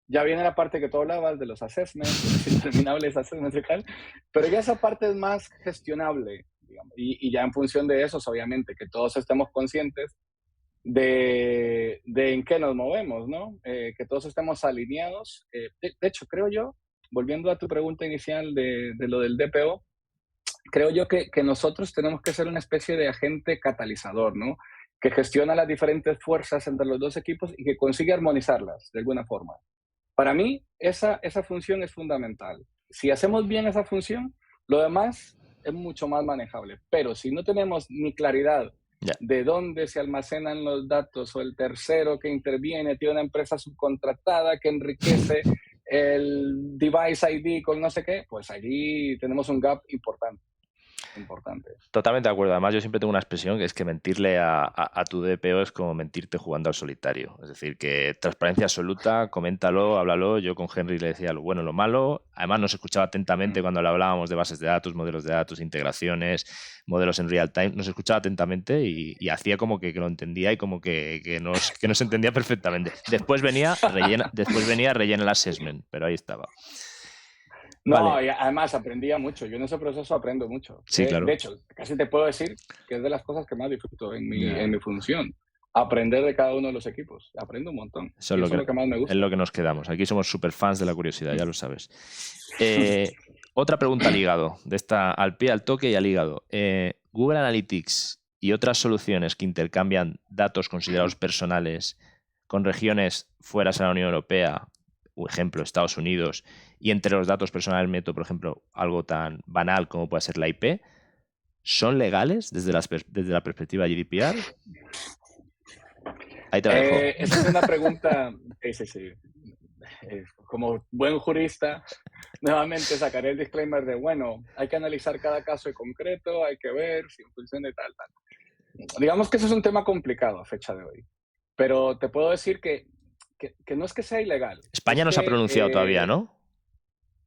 ya viene la parte que tú hablabas de los assessments, de los interminables assessments y tal, pero ya esa parte es más gestionable, digamos, y ya en función de eso, obviamente, que todos estemos conscientes de en qué nos movemos, ¿no? Que todos estemos alineados. De hecho, creo yo, volviendo a tu pregunta inicial de lo del DPO, creo yo que nosotros tenemos que ser una especie de agente catalizador, ¿no? Que gestiona las diferentes fuerzas entre los dos equipos y que consigue armonizarlas de alguna forma. Para mí, esa función es fundamental. Si hacemos bien esa función, lo demás es mucho más manejable. Pero si no tenemos ni claridad de dónde se almacenan los datos o el tercero que interviene tiene una empresa subcontratada que enriquece el device ID con no sé qué, pues allí tenemos un gap importante. Totalmente de acuerdo. Además, yo siempre tengo una expresión que es que mentirle a tu DPO es como mentirte jugando al solitario. Es decir, que transparencia absoluta, coméntalo, háblalo. Yo con Henry le decía lo bueno, lo malo. Además, nos escuchaba atentamente cuando le hablábamos de bases de datos, modelos de datos, integraciones, modelos en real time. Nos escuchaba atentamente y hacía como que lo entendía y como que nos entendía perfectamente. Después venía rellena el assessment, pero ahí estaba. No, vale. Y además aprendía mucho. Yo en ese proceso aprendo mucho. Sí, claro. De hecho, casi te puedo decir que es de las cosas que más disfruto en mi función. Aprender de cada uno de los equipos. Aprendo un montón. Eso es lo que más me gusta. Es lo que nos quedamos. Aquí somos súper fans de la curiosidad, ya lo sabes. Otra pregunta al hígado, de esta al pie, al toque y al hígado. Google Analytics y otras soluciones que intercambian datos considerados personales con regiones fuera de la Unión Europea, por ejemplo, Estados Unidos, y entre los datos personales meto, por ejemplo, algo tan banal como puede ser la IP, ¿son legales desde la perspectiva GDPR? Ahí te la dejo. Esa es una pregunta, sí. Como buen jurista, nuevamente sacaré el disclaimer de, bueno, hay que analizar cada caso en concreto, hay que ver si en función de tal. Digamos que eso es un tema complicado a fecha de hoy, pero te puedo decir que no es que sea ilegal. España no se ha pronunciado todavía, ¿no?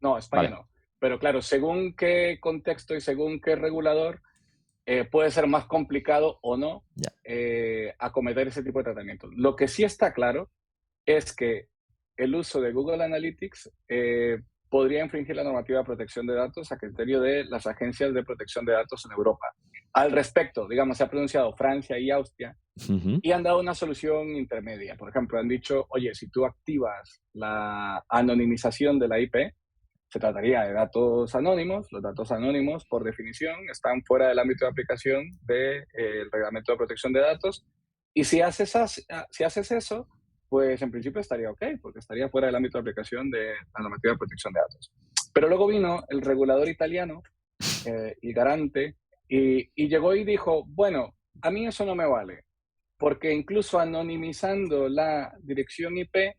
No, España no. Pero claro, según qué contexto y según qué regulador, puede ser más complicado o no acometer ese tipo de tratamiento. Lo que sí está claro es que el uso de Google Analytics podría infringir la normativa de protección de datos a criterio de las agencias de protección de datos en Europa. Al respecto, digamos, se ha pronunciado Francia y Austria y han dado una solución intermedia. Por ejemplo, han dicho, oye, si tú activas la anonimización de la IP, se trataría de datos anónimos. Los datos anónimos, por definición, están fuera del ámbito de aplicación del Reglamento de Protección de Datos. Y si haces eso, pues en principio estaría ok, porque estaría fuera del ámbito de aplicación de la normativa de protección de datos. Pero luego vino el regulador italiano, y garante, y llegó y dijo, bueno, a mí eso no me vale, porque incluso anonimizando la dirección IP,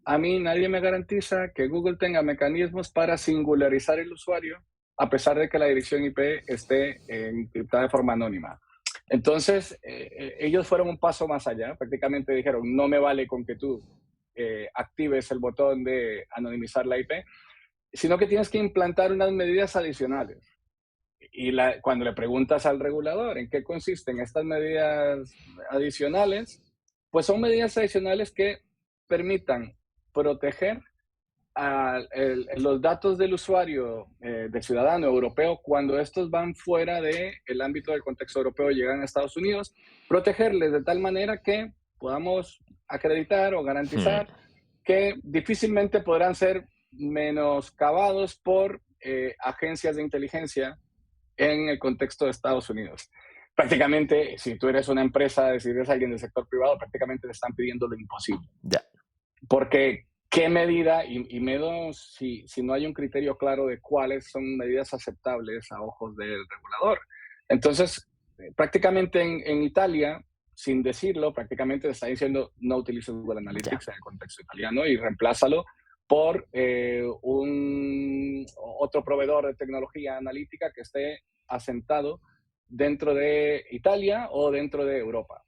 a mí nadie me garantiza que Google tenga mecanismos para singularizar el usuario, a pesar de que la dirección IP esté encriptada de forma anónima. Entonces, ellos fueron un paso más allá. Prácticamente dijeron, no me vale con que tú actives el botón de anonimizar la IP. sino que tienes que implantar unas medidas adicionales. Y cuando le preguntas al regulador en qué consisten estas medidas adicionales, pues son medidas adicionales que permitan proteger los datos del usuario, del ciudadano europeo, cuando estos van fuera del ámbito del contexto europeo, llegan a Estados Unidos, protegerles de tal manera que podamos acreditar o garantizar que difícilmente podrán ser menoscabados por agencias de inteligencia en el contexto de Estados Unidos. Prácticamente, si tú eres una empresa, si eres alguien del sector privado, prácticamente te están pidiendo lo imposible. Ya. Porque qué medida, y menos si no hay un criterio claro de cuáles son medidas aceptables a ojos del regulador. Entonces, prácticamente en Italia, sin decirlo, prácticamente te está diciendo no utilices Google Analytics en el contexto italiano y reemplázalo por otro proveedor de tecnología analítica que esté asentado dentro de Italia o dentro de Europa.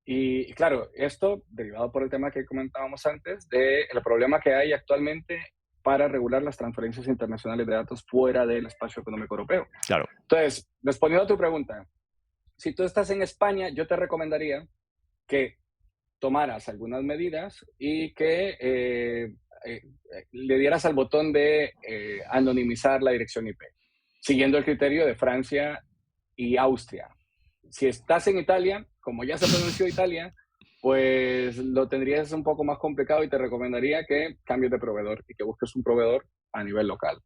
Y claro, esto derivado por el tema que comentábamos antes, del problema que hay actualmente para regular las transferencias internacionales de datos fuera del espacio económico europeo. Claro. Entonces, respondiendo a tu pregunta, si tú estás en España, yo te recomendaría que tomaras algunas medidas y que le dieras al botón de anonimizar la dirección IP, siguiendo el criterio de Francia y Austria. Si estás en Italia, como ya se pronunció Italia, pues lo tendrías un poco más complicado y te recomendaría que cambies de proveedor y que busques un proveedor a nivel local.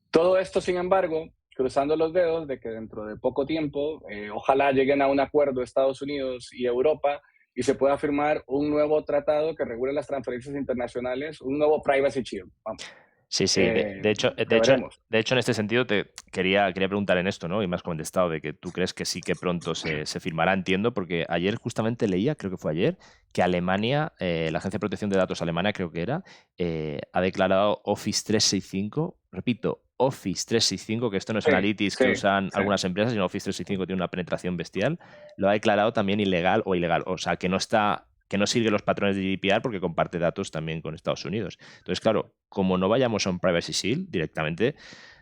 Todo esto, sin embargo, cruzando los dedos de que dentro de poco tiempo, ojalá lleguen a un acuerdo Estados Unidos y Europa y se pueda firmar un nuevo tratado que regule las transferencias internacionales, un nuevo Privacy Shield. Vamos. Sí, de hecho, en este sentido te quería preguntar en esto, ¿no? Y me has contestado de que tú crees que sí que pronto se firmará, entiendo, porque ayer justamente leía, creo que fue ayer, que Alemania, la Agencia de Protección de Datos alemana, creo que era, ha declarado Office 365, repito, Office 365, que esto no es Analytics que usan algunas empresas, sino Office 365 tiene una penetración bestial, lo ha declarado también ilegal, o sea, que no sigue los patrones de GDPR porque comparte datos también con Estados Unidos. Entonces, claro, como no vayamos a un Privacy Shield directamente,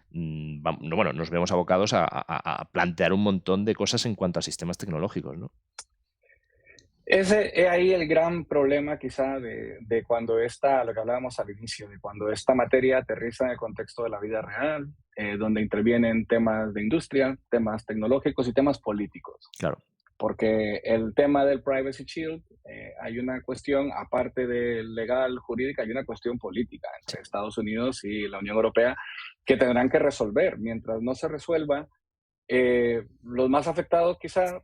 nos vemos abocados a plantear un montón de cosas en cuanto a sistemas tecnológicos, ¿no? Ese es ahí el gran problema quizá de cuando lo que hablábamos al inicio, de cuando esta materia aterriza en el contexto de la vida real, donde intervienen temas de industria, temas tecnológicos y temas políticos. Claro. Porque el tema del Privacy Shield, hay una cuestión, aparte de legal, jurídica, hay una cuestión política entre Estados Unidos y la Unión Europea que tendrán que resolver. Mientras no se resuelva, los más afectados quizá,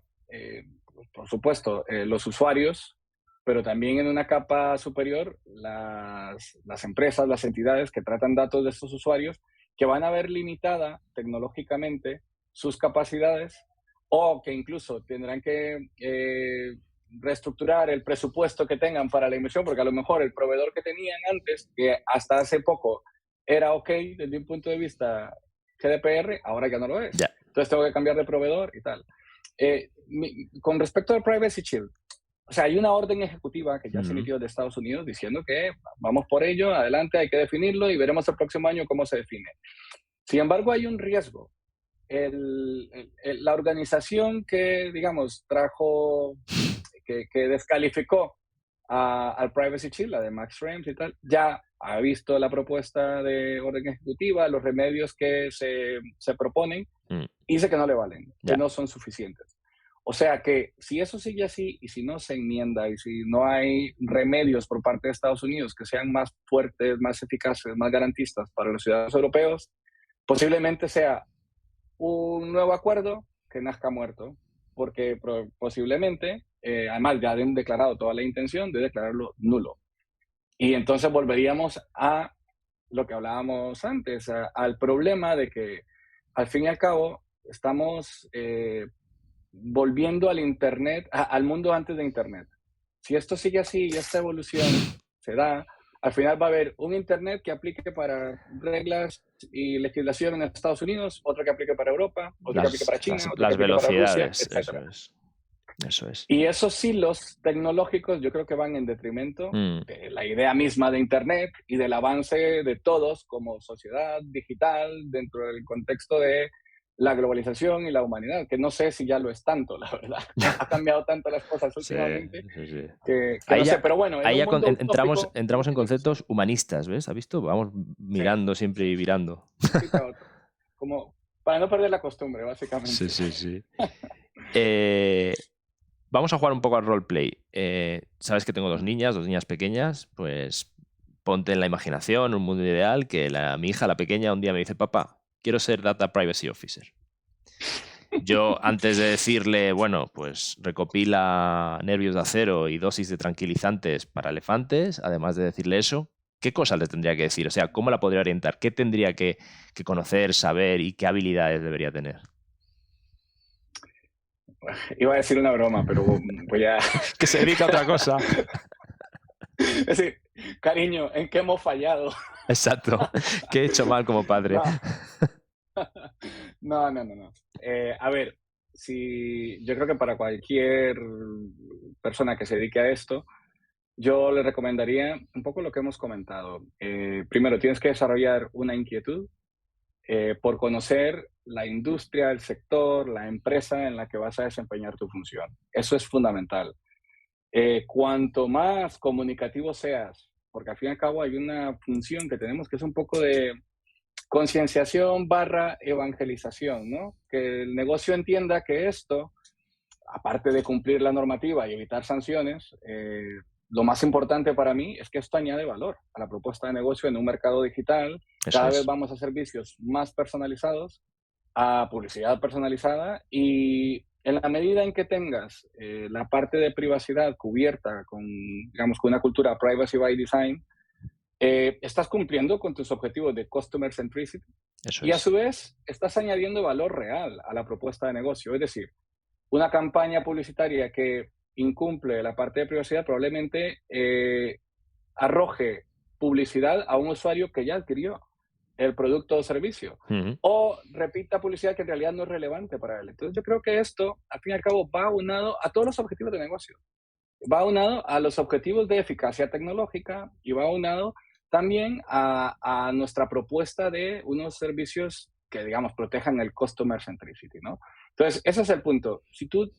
por supuesto, los usuarios, pero también en una capa superior, las empresas, las entidades que tratan datos de estos usuarios, que van a ver limitada tecnológicamente sus capacidades o que incluso tendrán que reestructurar el presupuesto que tengan para la inversión, porque a lo mejor el proveedor que tenían antes, que hasta hace poco era ok desde un punto de vista GDPR, ahora ya no lo es. Yeah. Entonces tengo que cambiar de proveedor y tal. Con respecto al Privacy Shield, o sea, hay una orden ejecutiva que ya se emitió de Estados Unidos diciendo que vamos por ello, adelante, hay que definirlo y veremos el próximo año cómo se define. Sin embargo, hay un riesgo. La organización que, digamos, que descalificó al Privacy Shield, la de Max Schrems y tal, ya ha visto la propuesta de orden ejecutiva, los remedios que se proponen, y dice que no le valen, que no son suficientes. O sea que si eso sigue así y si no se enmienda y si no hay remedios por parte de Estados Unidos que sean más fuertes, más eficaces, más garantistas para los ciudadanos europeos, posiblemente sea un nuevo acuerdo que nazca muerto, porque posiblemente, además ya han declarado toda la intención de declararlo nulo. Y entonces volveríamos a lo que hablábamos antes, al problema de que al fin y al cabo estamos volviendo al Internet, al mundo antes de Internet. Si esto sigue así y esta evolución se da, al final va a haber un Internet que aplique para reglas y legislación en Estados Unidos, otro que aplique para Europa, otro que aplique para China, otro que aplique para Rusia, etc. Eso es. Y esos hilos tecnológicos yo creo que van en detrimento de la idea misma de Internet y del avance de todos como sociedad digital dentro del contexto de la globalización y la humanidad, que no sé si ya lo es tanto, la verdad. Ha cambiado tanto las cosas Sí, últimamente sí, sí. que no sé, pero bueno, en Ahí un ya mundo utópico creo entramos en que tiene que ser. conceptos humanistas, ¿ves? ¿Has visto? Vamos Sí, mirando siempre y virando. un sitio a otro. Como para no perder la costumbre, Sí, básicamente. sí, sí. Eh, Vamos a jugar un poco al roleplay. Sabes que tengo dos niñas pequeñas, pues ponte en la imaginación, un mundo ideal, que mi hija, la pequeña, un día me dice, papá, quiero ser Data Privacy Officer. Yo, antes de decirle, bueno, pues recopila nervios de acero y dosis de tranquilizantes para elefantes, además de decirle eso, ¿qué cosas le tendría que decir? O sea, ¿cómo la podría orientar? ¿Qué tendría que conocer, saber y qué habilidades debería tener? Iba a decir una broma, pero voy a... Que se dedica a otra cosa. Es decir, cariño, ¿en qué hemos fallado? Exacto. ¿Qué he hecho mal como padre? No, no. A ver, si yo creo que para cualquier persona que se dedique a esto, yo le recomendaría un poco lo que hemos comentado. Primero, tienes que desarrollar una inquietud por conocer la industria, el sector, la empresa en la que vas a desempeñar tu función. Eso es fundamental. Cuanto más comunicativo seas, porque al fin y al cabo hay una función que tenemos que es un poco de concienciación barra evangelización, ¿no? Que el negocio entienda que esto, aparte de cumplir la normativa y evitar sanciones, lo más importante para mí es que esto añade valor a la propuesta de negocio en un mercado digital. Eso Cada vez es. vamos a servicios más personalizados, a publicidad personalizada y en la medida en que tengas la parte de privacidad cubierta con, digamos, con una cultura privacy by design, estás cumpliendo con tus objetivos de customer centricity Eso y a es. su vez estás añadiendo valor real a la propuesta de negocio. Es decir, una campaña publicitaria que incumple la parte de privacidad probablemente arroje publicidad a un usuario que ya adquirió el producto o servicio Ujú. o repita publicidad que en realidad no es relevante para él. Entonces yo creo que esto, al fin y al cabo, va unado a todos los objetivos de negocio. Va unado a los objetivos de eficacia tecnológica y va unado también a nuestra propuesta de unos servicios que, digamos, protejan el customer centricity, ¿no? Entonces, ese es el punto. Si tú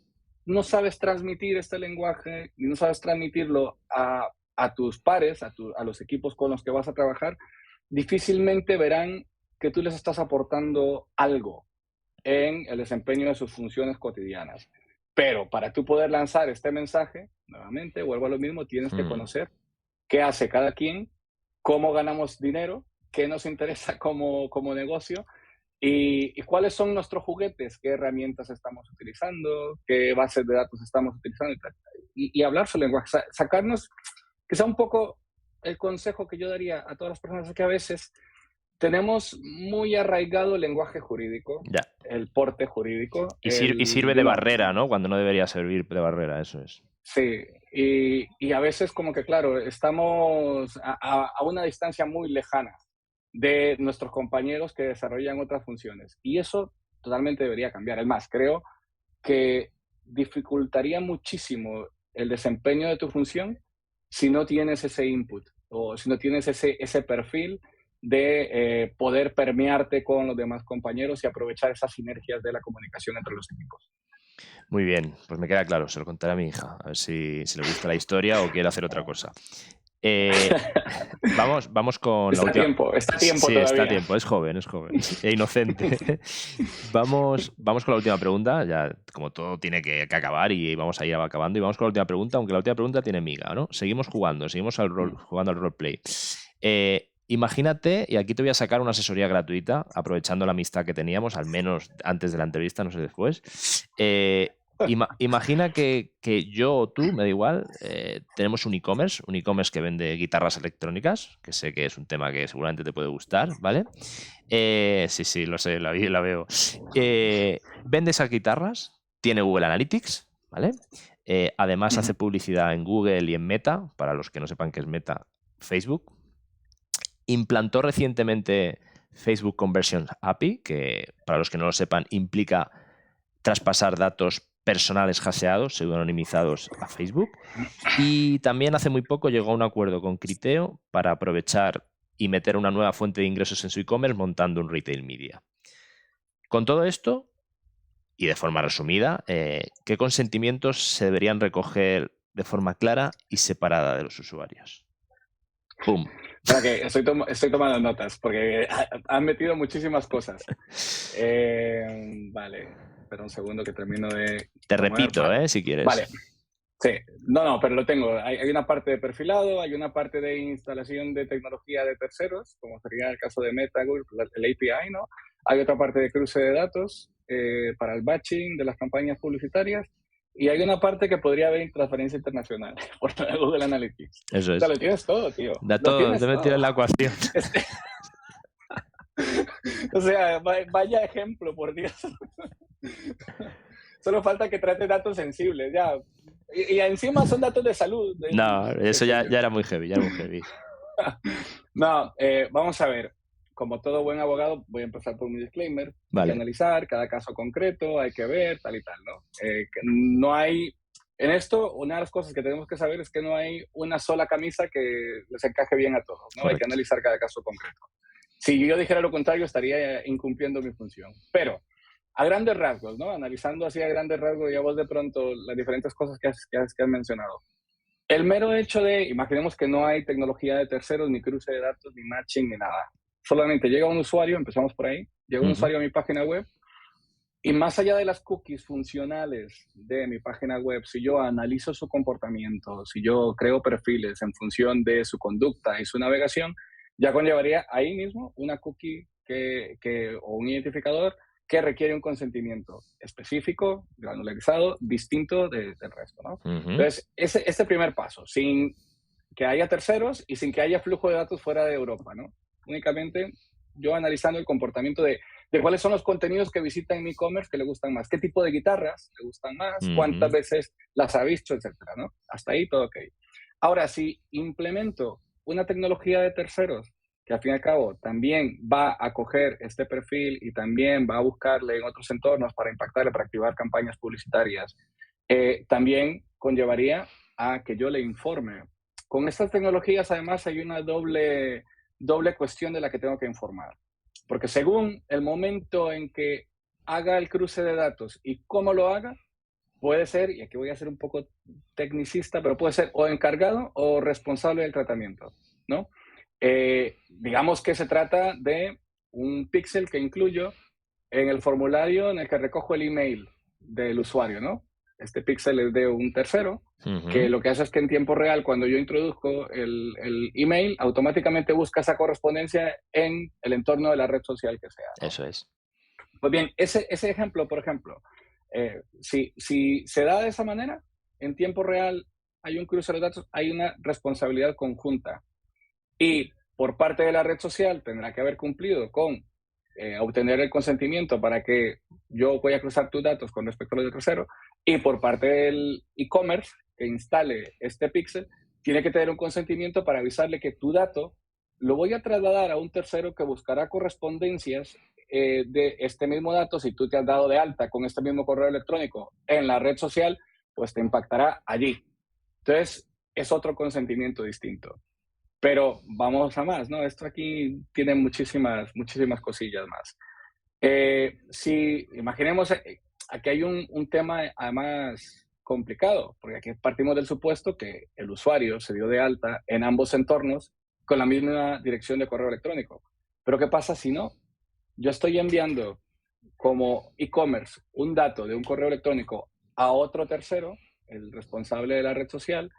no sabes transmitir este lenguaje y no sabes transmitirlo a tus pares, a los equipos con los que vas a trabajar, difícilmente verán que tú les estás aportando algo en el desempeño de sus funciones cotidianas. Pero para tú poder lanzar este mensaje, nuevamente, vuelvo a lo mismo, tienes que Mm. conocer qué hace cada quien, cómo ganamos dinero, qué nos interesa como negocio y cuáles son nuestros juguetes, qué herramientas estamos utilizando, qué bases de datos estamos utilizando y hablar su lenguaje, sacarnos, que sea un poco el consejo que yo daría a todas las personas es que a veces tenemos muy arraigado el lenguaje jurídico, Ya. el porte jurídico, Y el, sirve de you know, barrera, ¿no? Cuando no debería servir de barrera, eso es. sí, y a veces como que, claro, estamos a una distancia muy lejana de nuestros compañeros que desarrollan otras funciones. Y eso totalmente debería cambiar. Es más, creo que dificultaría muchísimo el desempeño de tu función si no tienes ese input o si no tienes ese perfil de poder permearte con los demás compañeros y aprovechar esas sinergias de la comunicación entre los equipos. Muy bien, pues me queda claro, se lo contaré a mi hija, a ver si le gusta la historia o quiere hacer otra cosa. Eh, vamos con la última. Está tiempo Sí, está a todavía. tiempo, es joven e inocente. Vamos con la última pregunta, ya como todo tiene que acabar y vamos a ir acabando. Y vamos con la última pregunta, aunque la última pregunta tiene miga, ¿no? Seguimos jugando, jugando al roleplay. Imagínate, y aquí te voy a sacar una asesoría gratuita, aprovechando la amistad que teníamos, al menos antes de la entrevista, no sé después. Imagina que yo o tú, me da igual, tenemos un e-commerce que vende guitarras electrónicas, que sé que es un tema que seguramente te puede gustar, ¿vale? Sí, lo sé, la veo. Vende esas guitarras, tiene Google Analytics, ¿vale? Además hace publicidad en Google y en Meta, para los que no sepan qué es Meta, Facebook. Implantó recientemente Facebook Conversions API, que para los que no lo sepan implica traspasar datos personales haseados, pseudonimizados a Facebook. Y también hace muy poco llegó a un acuerdo con Criteo para aprovechar y meter una nueva fuente de ingresos en su e-commerce montando un retail media. Con todo esto, y de forma resumida, ¿qué consentimientos se deberían recoger de forma clara y separada de los usuarios? ¡Pum! Okay, estoy tomando notas porque han metido muchísimas cosas. Vale, espera un segundo que termino de... Te repito, vale. Si quieres. Vale, sí, no, pero lo tengo. Hay una parte de perfilado, hay una parte de instalación de tecnología de terceros, como sería el caso de Meta, Google, el API, ¿no? Hay otra parte de cruce de datos para el batching de las campañas publicitarias. Y hay una parte que podría haber transferencia internacional por Google Analytics. Eso es. O sea, lo tienes todo, tío. Da todo, te he metido en la ecuación. O sea, vaya ejemplo, por Dios. Solo falta que trate datos sensibles, ya. Y encima son datos de salud. No, eso ya era muy heavy, No, vamos a ver. Como todo buen abogado, voy a empezar por mi disclaimer. Vale. Hay que analizar cada caso concreto, hay que ver, tal y tal, ¿no? No hay... En esto, una de las cosas que tenemos que saber es que no hay una sola camisa que les encaje bien a todos, ¿no? Hay que analizar cada caso concreto. Si yo dijera lo contrario, estaría incumpliendo mi función. Pero, a grandes rasgos, ¿no? Analizando así a grandes rasgos y a vos de pronto las diferentes cosas que has mencionado. El mero hecho de, imaginemos que no hay tecnología de terceros, ni cruce de datos, ni matching, ni nada. Solamente llega un usuario, empezamos por ahí, llega un usuario a mi página web y más allá de las cookies funcionales de mi página web, si yo analizo su comportamiento, si yo creo perfiles en función de su conducta y su navegación, ya conllevaría ahí mismo una cookie o un identificador que requiere un consentimiento específico, granularizado, distinto del resto, ¿no? Entonces, este primer paso, sin que haya terceros y sin que haya flujo de datos fuera de Europa, ¿no? Únicamente yo analizando el comportamiento de cuáles son los contenidos que visitan mi e-commerce que le gustan más, qué tipo de guitarras le gustan más, cuántas veces las ha visto, etcétera, ¿no? Hasta ahí todo ok. Ahora, si implemento una tecnología de terceros que al fin y al cabo también va a coger este perfil y también va a buscarle en otros entornos para impactarle, para activar campañas publicitarias, también conllevaría a que yo le informe. Con estas tecnologías, además, hay una doble cuestión de la que tengo que informar. Porque según el momento en que haga el cruce de datos y cómo lo haga, puede ser, y aquí voy a ser un poco tecnicista, pero puede ser o encargado o responsable del tratamiento, ¿no? Digamos que se trata de un píxel que incluyo en el formulario en el que recojo el email del usuario, ¿no? Este píxel es de un tercero, que lo que hace es que en tiempo real, cuando yo introduzco el email, automáticamente busca esa correspondencia en el entorno de la red social que sea, ¿no? Eso es. Pues bien, ese ejemplo, por ejemplo, si se da de esa manera, en tiempo real hay un cruce de datos, hay una responsabilidad conjunta. Y por parte de la red social tendrá que haber cumplido con obtener el consentimiento para que yo voy a cruzar tus datos con respecto a los de tercero. Y por parte del e-commerce que instale este píxel, tiene que tener un consentimiento para avisarle que tu dato lo voy a trasladar a un tercero que buscará correspondencias de este mismo dato. Si tú te has dado de alta con este mismo correo electrónico en la red social, pues te impactará allí. Entonces, es otro consentimiento distinto. Pero vamos a más, ¿no? Esto aquí tiene muchísimas cosillas más. Si imaginemos, aquí hay un tema además complicado, porque aquí partimos del supuesto que el usuario se dio de alta en ambos entornos con la misma dirección de correo electrónico. Pero ¿qué pasa si no? Yo estoy enviando como e-commerce un dato de un correo electrónico a otro tercero, el responsable de la red social,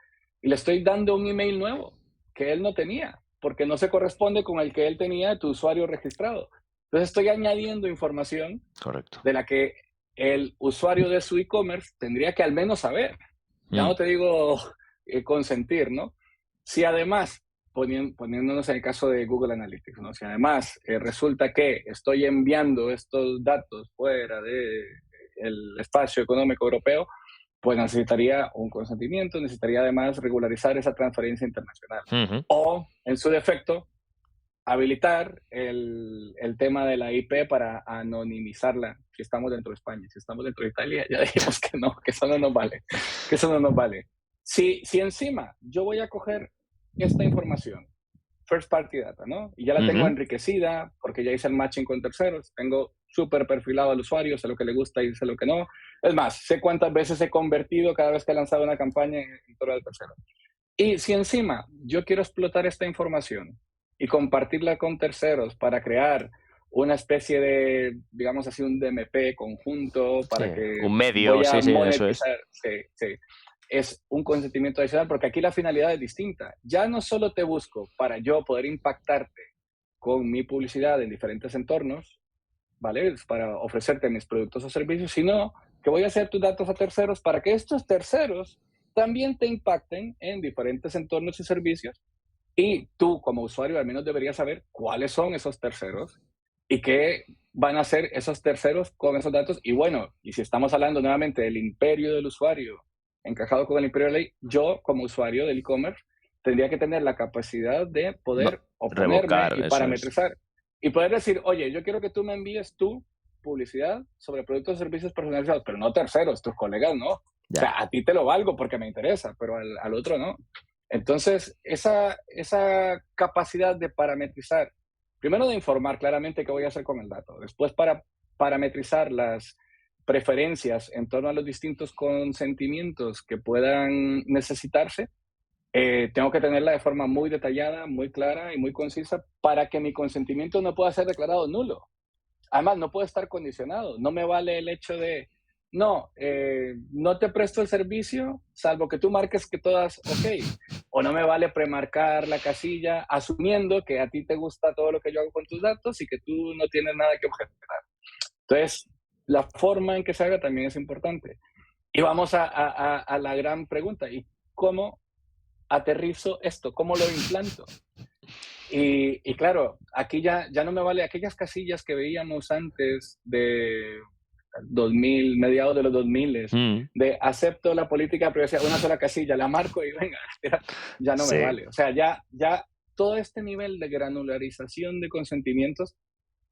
y le estoy dando un email nuevo que él no tenía, porque no se corresponde con el que él tenía de tu usuario registrado. Entonces estoy añadiendo información de la que el usuario de su e-commerce tendría que al menos saber. Ya no te digo consentir, ¿no? Si además, poniéndonos en el caso de Google Analytics, ¿no? Si además resulta que estoy enviando estos datos fuera del espacio económico europeo, pues necesitaría un consentimiento, necesitaría además regularizar esa transferencia internacional. O, en su defecto, habilitar el tema de la IP para anonimizarla si estamos dentro de España. Si estamos dentro de Italia, ya dijimos que no, que eso no nos vale. Que eso no nos vale. Si encima yo voy a coger esta información, first party data, ¿no? Y ya la tengo enriquecida porque ya hice el matching con terceros, tengo súper perfilado al usuario, sé lo que le gusta y sé lo que no. Es más, sé cuántas veces he convertido cada vez que he lanzado una campaña en torno al tercero. Y si encima yo quiero explotar esta información y compartirla con terceros para crear una especie de, digamos así, un DMP conjunto para que un medio, voy a sí, monetizar. eso es. Sí. Es un consentimiento adicional, porque aquí la finalidad es distinta. Ya no solo te busco para yo poder impactarte con mi publicidad en diferentes entornos, ¿vale? Para ofrecerte mis productos o servicios, sino que voy a hacer tus datos a terceros para que estos terceros también te impacten en diferentes entornos y servicios. Y tú, como usuario, al menos deberías saber cuáles son esos terceros y qué van a hacer esos terceros con esos datos. Y bueno, y si estamos hablando nuevamente del imperio del usuario encajado con el imperio de la ley, yo, como usuario del e-commerce, tendría que tener la capacidad de poder oponerme revocar, y parametrizar. Y poder decir, oye, yo quiero que tú me envíes tu publicidad sobre productos o servicios personalizados, pero no terceros, tus colegas no. Ya. O sea, a ti te lo valgo porque me interesa, pero al otro no. Entonces, esa capacidad de parametrizar, primero de informar claramente qué voy a hacer con el dato, después para parametrizar las preferencias en torno a los distintos consentimientos que puedan necesitarse, tengo que tenerla de forma muy detallada, muy clara y muy concisa para que mi consentimiento no pueda ser declarado nulo. Además, no puede estar condicionado. No me vale el hecho de, no, no te presto el servicio, salvo que tú marques que todas ok. O no me vale premarcar la casilla asumiendo que a ti te gusta todo lo que yo hago con tus datos y que tú no tienes nada que objetar. Entonces, la forma en que se haga también es importante. Y vamos a la gran pregunta, ¿y cómo aterrizo esto? ¿Cómo lo implanto? Y claro, aquí ya no me vale aquellas casillas que veíamos antes de 2000, mediados de los 2000, de acepto la política de privacidad, una sola casilla, la marco y venga, ya no me vale. O sea, ya todo este nivel de granularización de consentimientos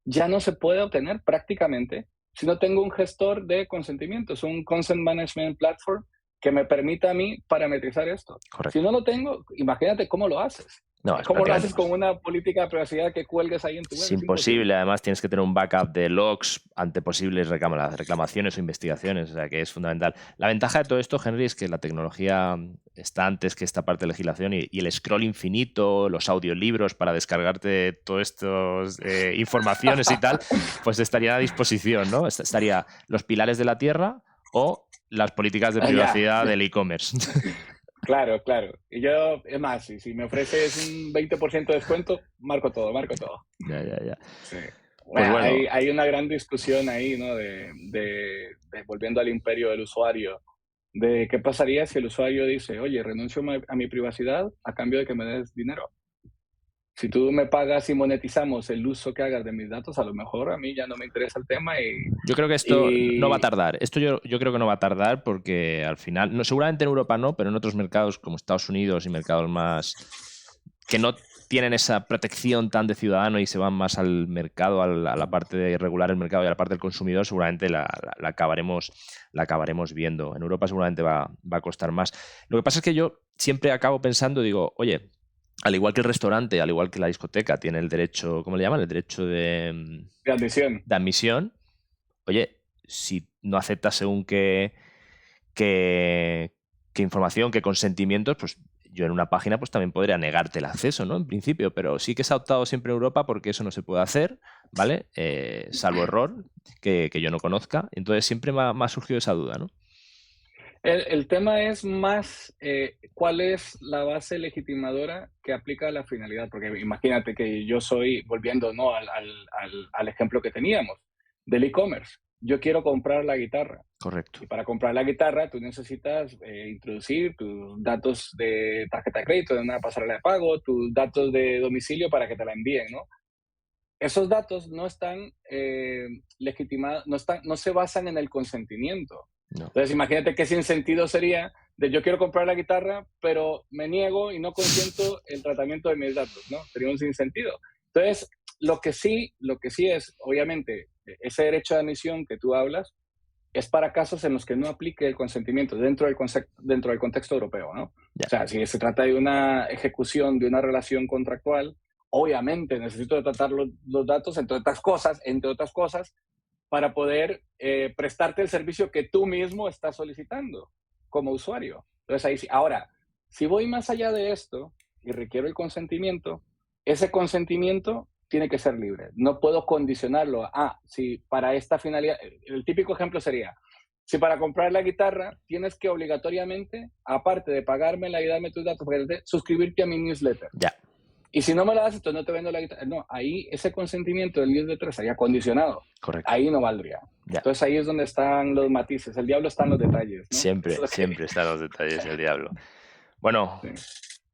ya no se puede obtener prácticamente si no tengo un gestor de consentimientos, un Consent Management Platform que me permita a mí parametrizar esto. Correcto. Si no lo tengo, imagínate cómo lo haces. No, ¿Cómo lo haces con una política de privacidad que cuelgues ahí en tu web? Es imposible. Además, tienes que tener un backup de logs ante posibles reclamaciones o investigaciones. O sea, que es fundamental. La ventaja de todo esto, Henry, es que la tecnología está antes que esta parte de legislación y el scroll infinito, los audiolibros para descargarte todas estas informaciones y tal, pues estaría a disposición, ¿no? Estaría los pilares de la tierra o las políticas de privacidad del e-commerce. Claro. Y yo, es más, si me ofreces un 20% de descuento, marco todo. Ya. Sí. Pues bueno. Hay una gran discusión ahí, ¿no? De volviendo al imperio del usuario, de qué pasaría si el usuario dice, oye, renuncio a mi privacidad a cambio de que me des dinero. Si tú me pagas y monetizamos el uso que hagas de mis datos, a lo mejor a mí ya no me interesa el tema. Yo creo que esto no va a tardar. Esto yo creo que no va a tardar porque al final, no, seguramente en Europa no, pero en otros mercados como Estados Unidos y mercados más que no tienen esa protección tan de ciudadano y se van más al mercado, a la parte de regular el mercado y a la parte del consumidor, seguramente la acabaremos viendo. En Europa seguramente va a costar más. Lo que pasa es que yo siempre acabo pensando, digo, oye, al igual que el restaurante, al igual que la discoteca, tiene el derecho, ¿cómo le llaman? El derecho de admisión. Oye, si no aceptas según qué información, qué consentimientos, pues yo en una página pues también podría negarte el acceso, ¿no? En principio, pero sí que se ha optado siempre en Europa porque eso no se puede hacer, ¿vale? Salvo error que yo no conozca. Entonces siempre me ha surgido esa duda, ¿no? El tema es más cuál es la base legitimadora que aplica a la finalidad, porque imagínate que yo soy, volviendo, ¿no? al ejemplo que teníamos del e-commerce, yo quiero comprar la guitarra. Correcto. Y para comprar la guitarra tú necesitas introducir tus datos de tarjeta de crédito, de una pasarela de pago, tus datos de domicilio para que te la envíen, ¿no? Esos datos no están legitimados, no se basan en el consentimiento. No. Entonces, imagínate qué sin sentido sería de yo quiero comprar la guitarra, pero me niego y no consiento el tratamiento de mis datos, ¿no? Sería un sinsentido. Entonces, lo que sí es, obviamente, ese derecho de admisión que tú hablas es para casos en los que no aplique el consentimiento dentro del contexto europeo, ¿no? Ya. O sea, si se trata de una ejecución de una relación contractual, obviamente necesito tratar los datos, entre otras cosas, para poder prestarte el servicio que tú mismo estás solicitando como usuario. Entonces, ahí sí. Ahora, si voy más allá de esto y requiero el consentimiento, ese consentimiento tiene que ser libre. No puedo condicionarlo a, si para esta finalidad, el típico ejemplo sería, si para comprar la guitarra tienes que obligatoriamente, aparte de pagármela y darme tus datos, suscribirte a mi newsletter. Ya. Y si no me la das, entonces no te vendo la guitarra. No, ahí ese consentimiento del newsletter estaría condicionado. Correcto. Ahí no valdría. Ya. Entonces ahí es donde están los matices. El diablo está en los detalles, ¿no? Siempre están los detalles del diablo. Bueno, sí.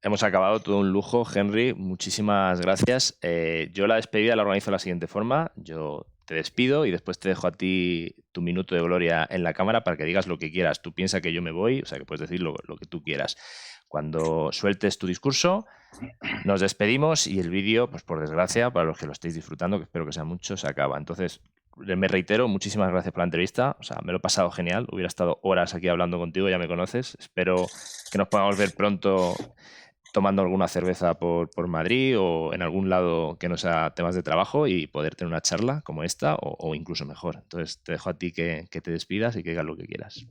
Hemos acabado, todo un lujo, Henry. Muchísimas gracias. Yo la despedida la organizo de la siguiente forma. Yo te despido y después te dejo a ti tu minuto de gloria en la cámara para que digas lo que quieras. Tú piensas que yo me voy, o sea que puedes decir lo que tú quieras. Cuando sueltes tu discurso, nos despedimos y el vídeo, pues por desgracia, para los que lo estéis disfrutando, que espero que sea mucho, se acaba. Entonces, me reitero, muchísimas gracias por la entrevista. O sea, me lo he pasado genial. Hubiera estado horas aquí hablando contigo, ya me conoces. Espero que nos podamos ver pronto tomando alguna cerveza por Madrid o en algún lado que no sea temas de trabajo y poder tener una charla como esta o incluso mejor. Entonces, te dejo a ti que te despidas y que digas lo que quieras.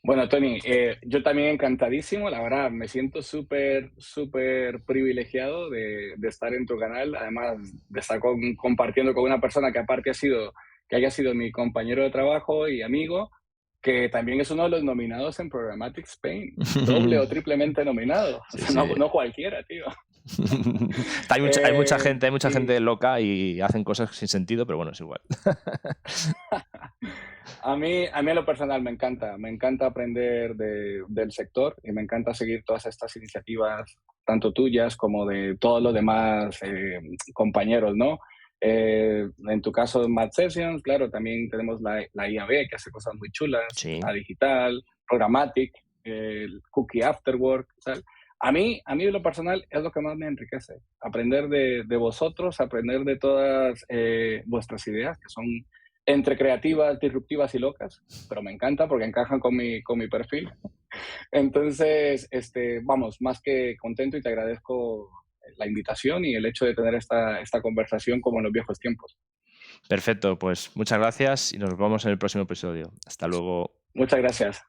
Bueno, Tony, yo también encantadísimo, la verdad, me siento súper privilegiado de estar en tu canal, además de estar compartiendo con una persona que aparte que haya sido mi compañero de trabajo y amigo, que también es uno de los nominados en Programmatic Spain, doble o triplemente nominado, sí, o sea, sí. No cualquiera, tío. hay mucha gente loca y hacen cosas sin sentido, pero bueno, es igual. A mí en lo personal me encanta aprender del sector y me encanta seguir todas estas iniciativas, tanto tuyas como de todos los demás compañeros, ¿no? En tu caso, Mad Sessions, claro, también tenemos la IAB, que hace cosas muy chulas, sí. la Digital, Programmatic, Cookie Afterwork, ¿sabes? A mí en lo personal es lo que más me enriquece, aprender de vosotros, aprender de todas vuestras ideas, que son entre creativas, disruptivas y locas, pero me encanta porque encajan con mi perfil. Entonces, vamos, más que contento y te agradezco la invitación y el hecho de tener esta conversación como en los viejos tiempos. Perfecto, pues muchas gracias y nos vemos en el próximo episodio. Hasta luego. Muchas gracias.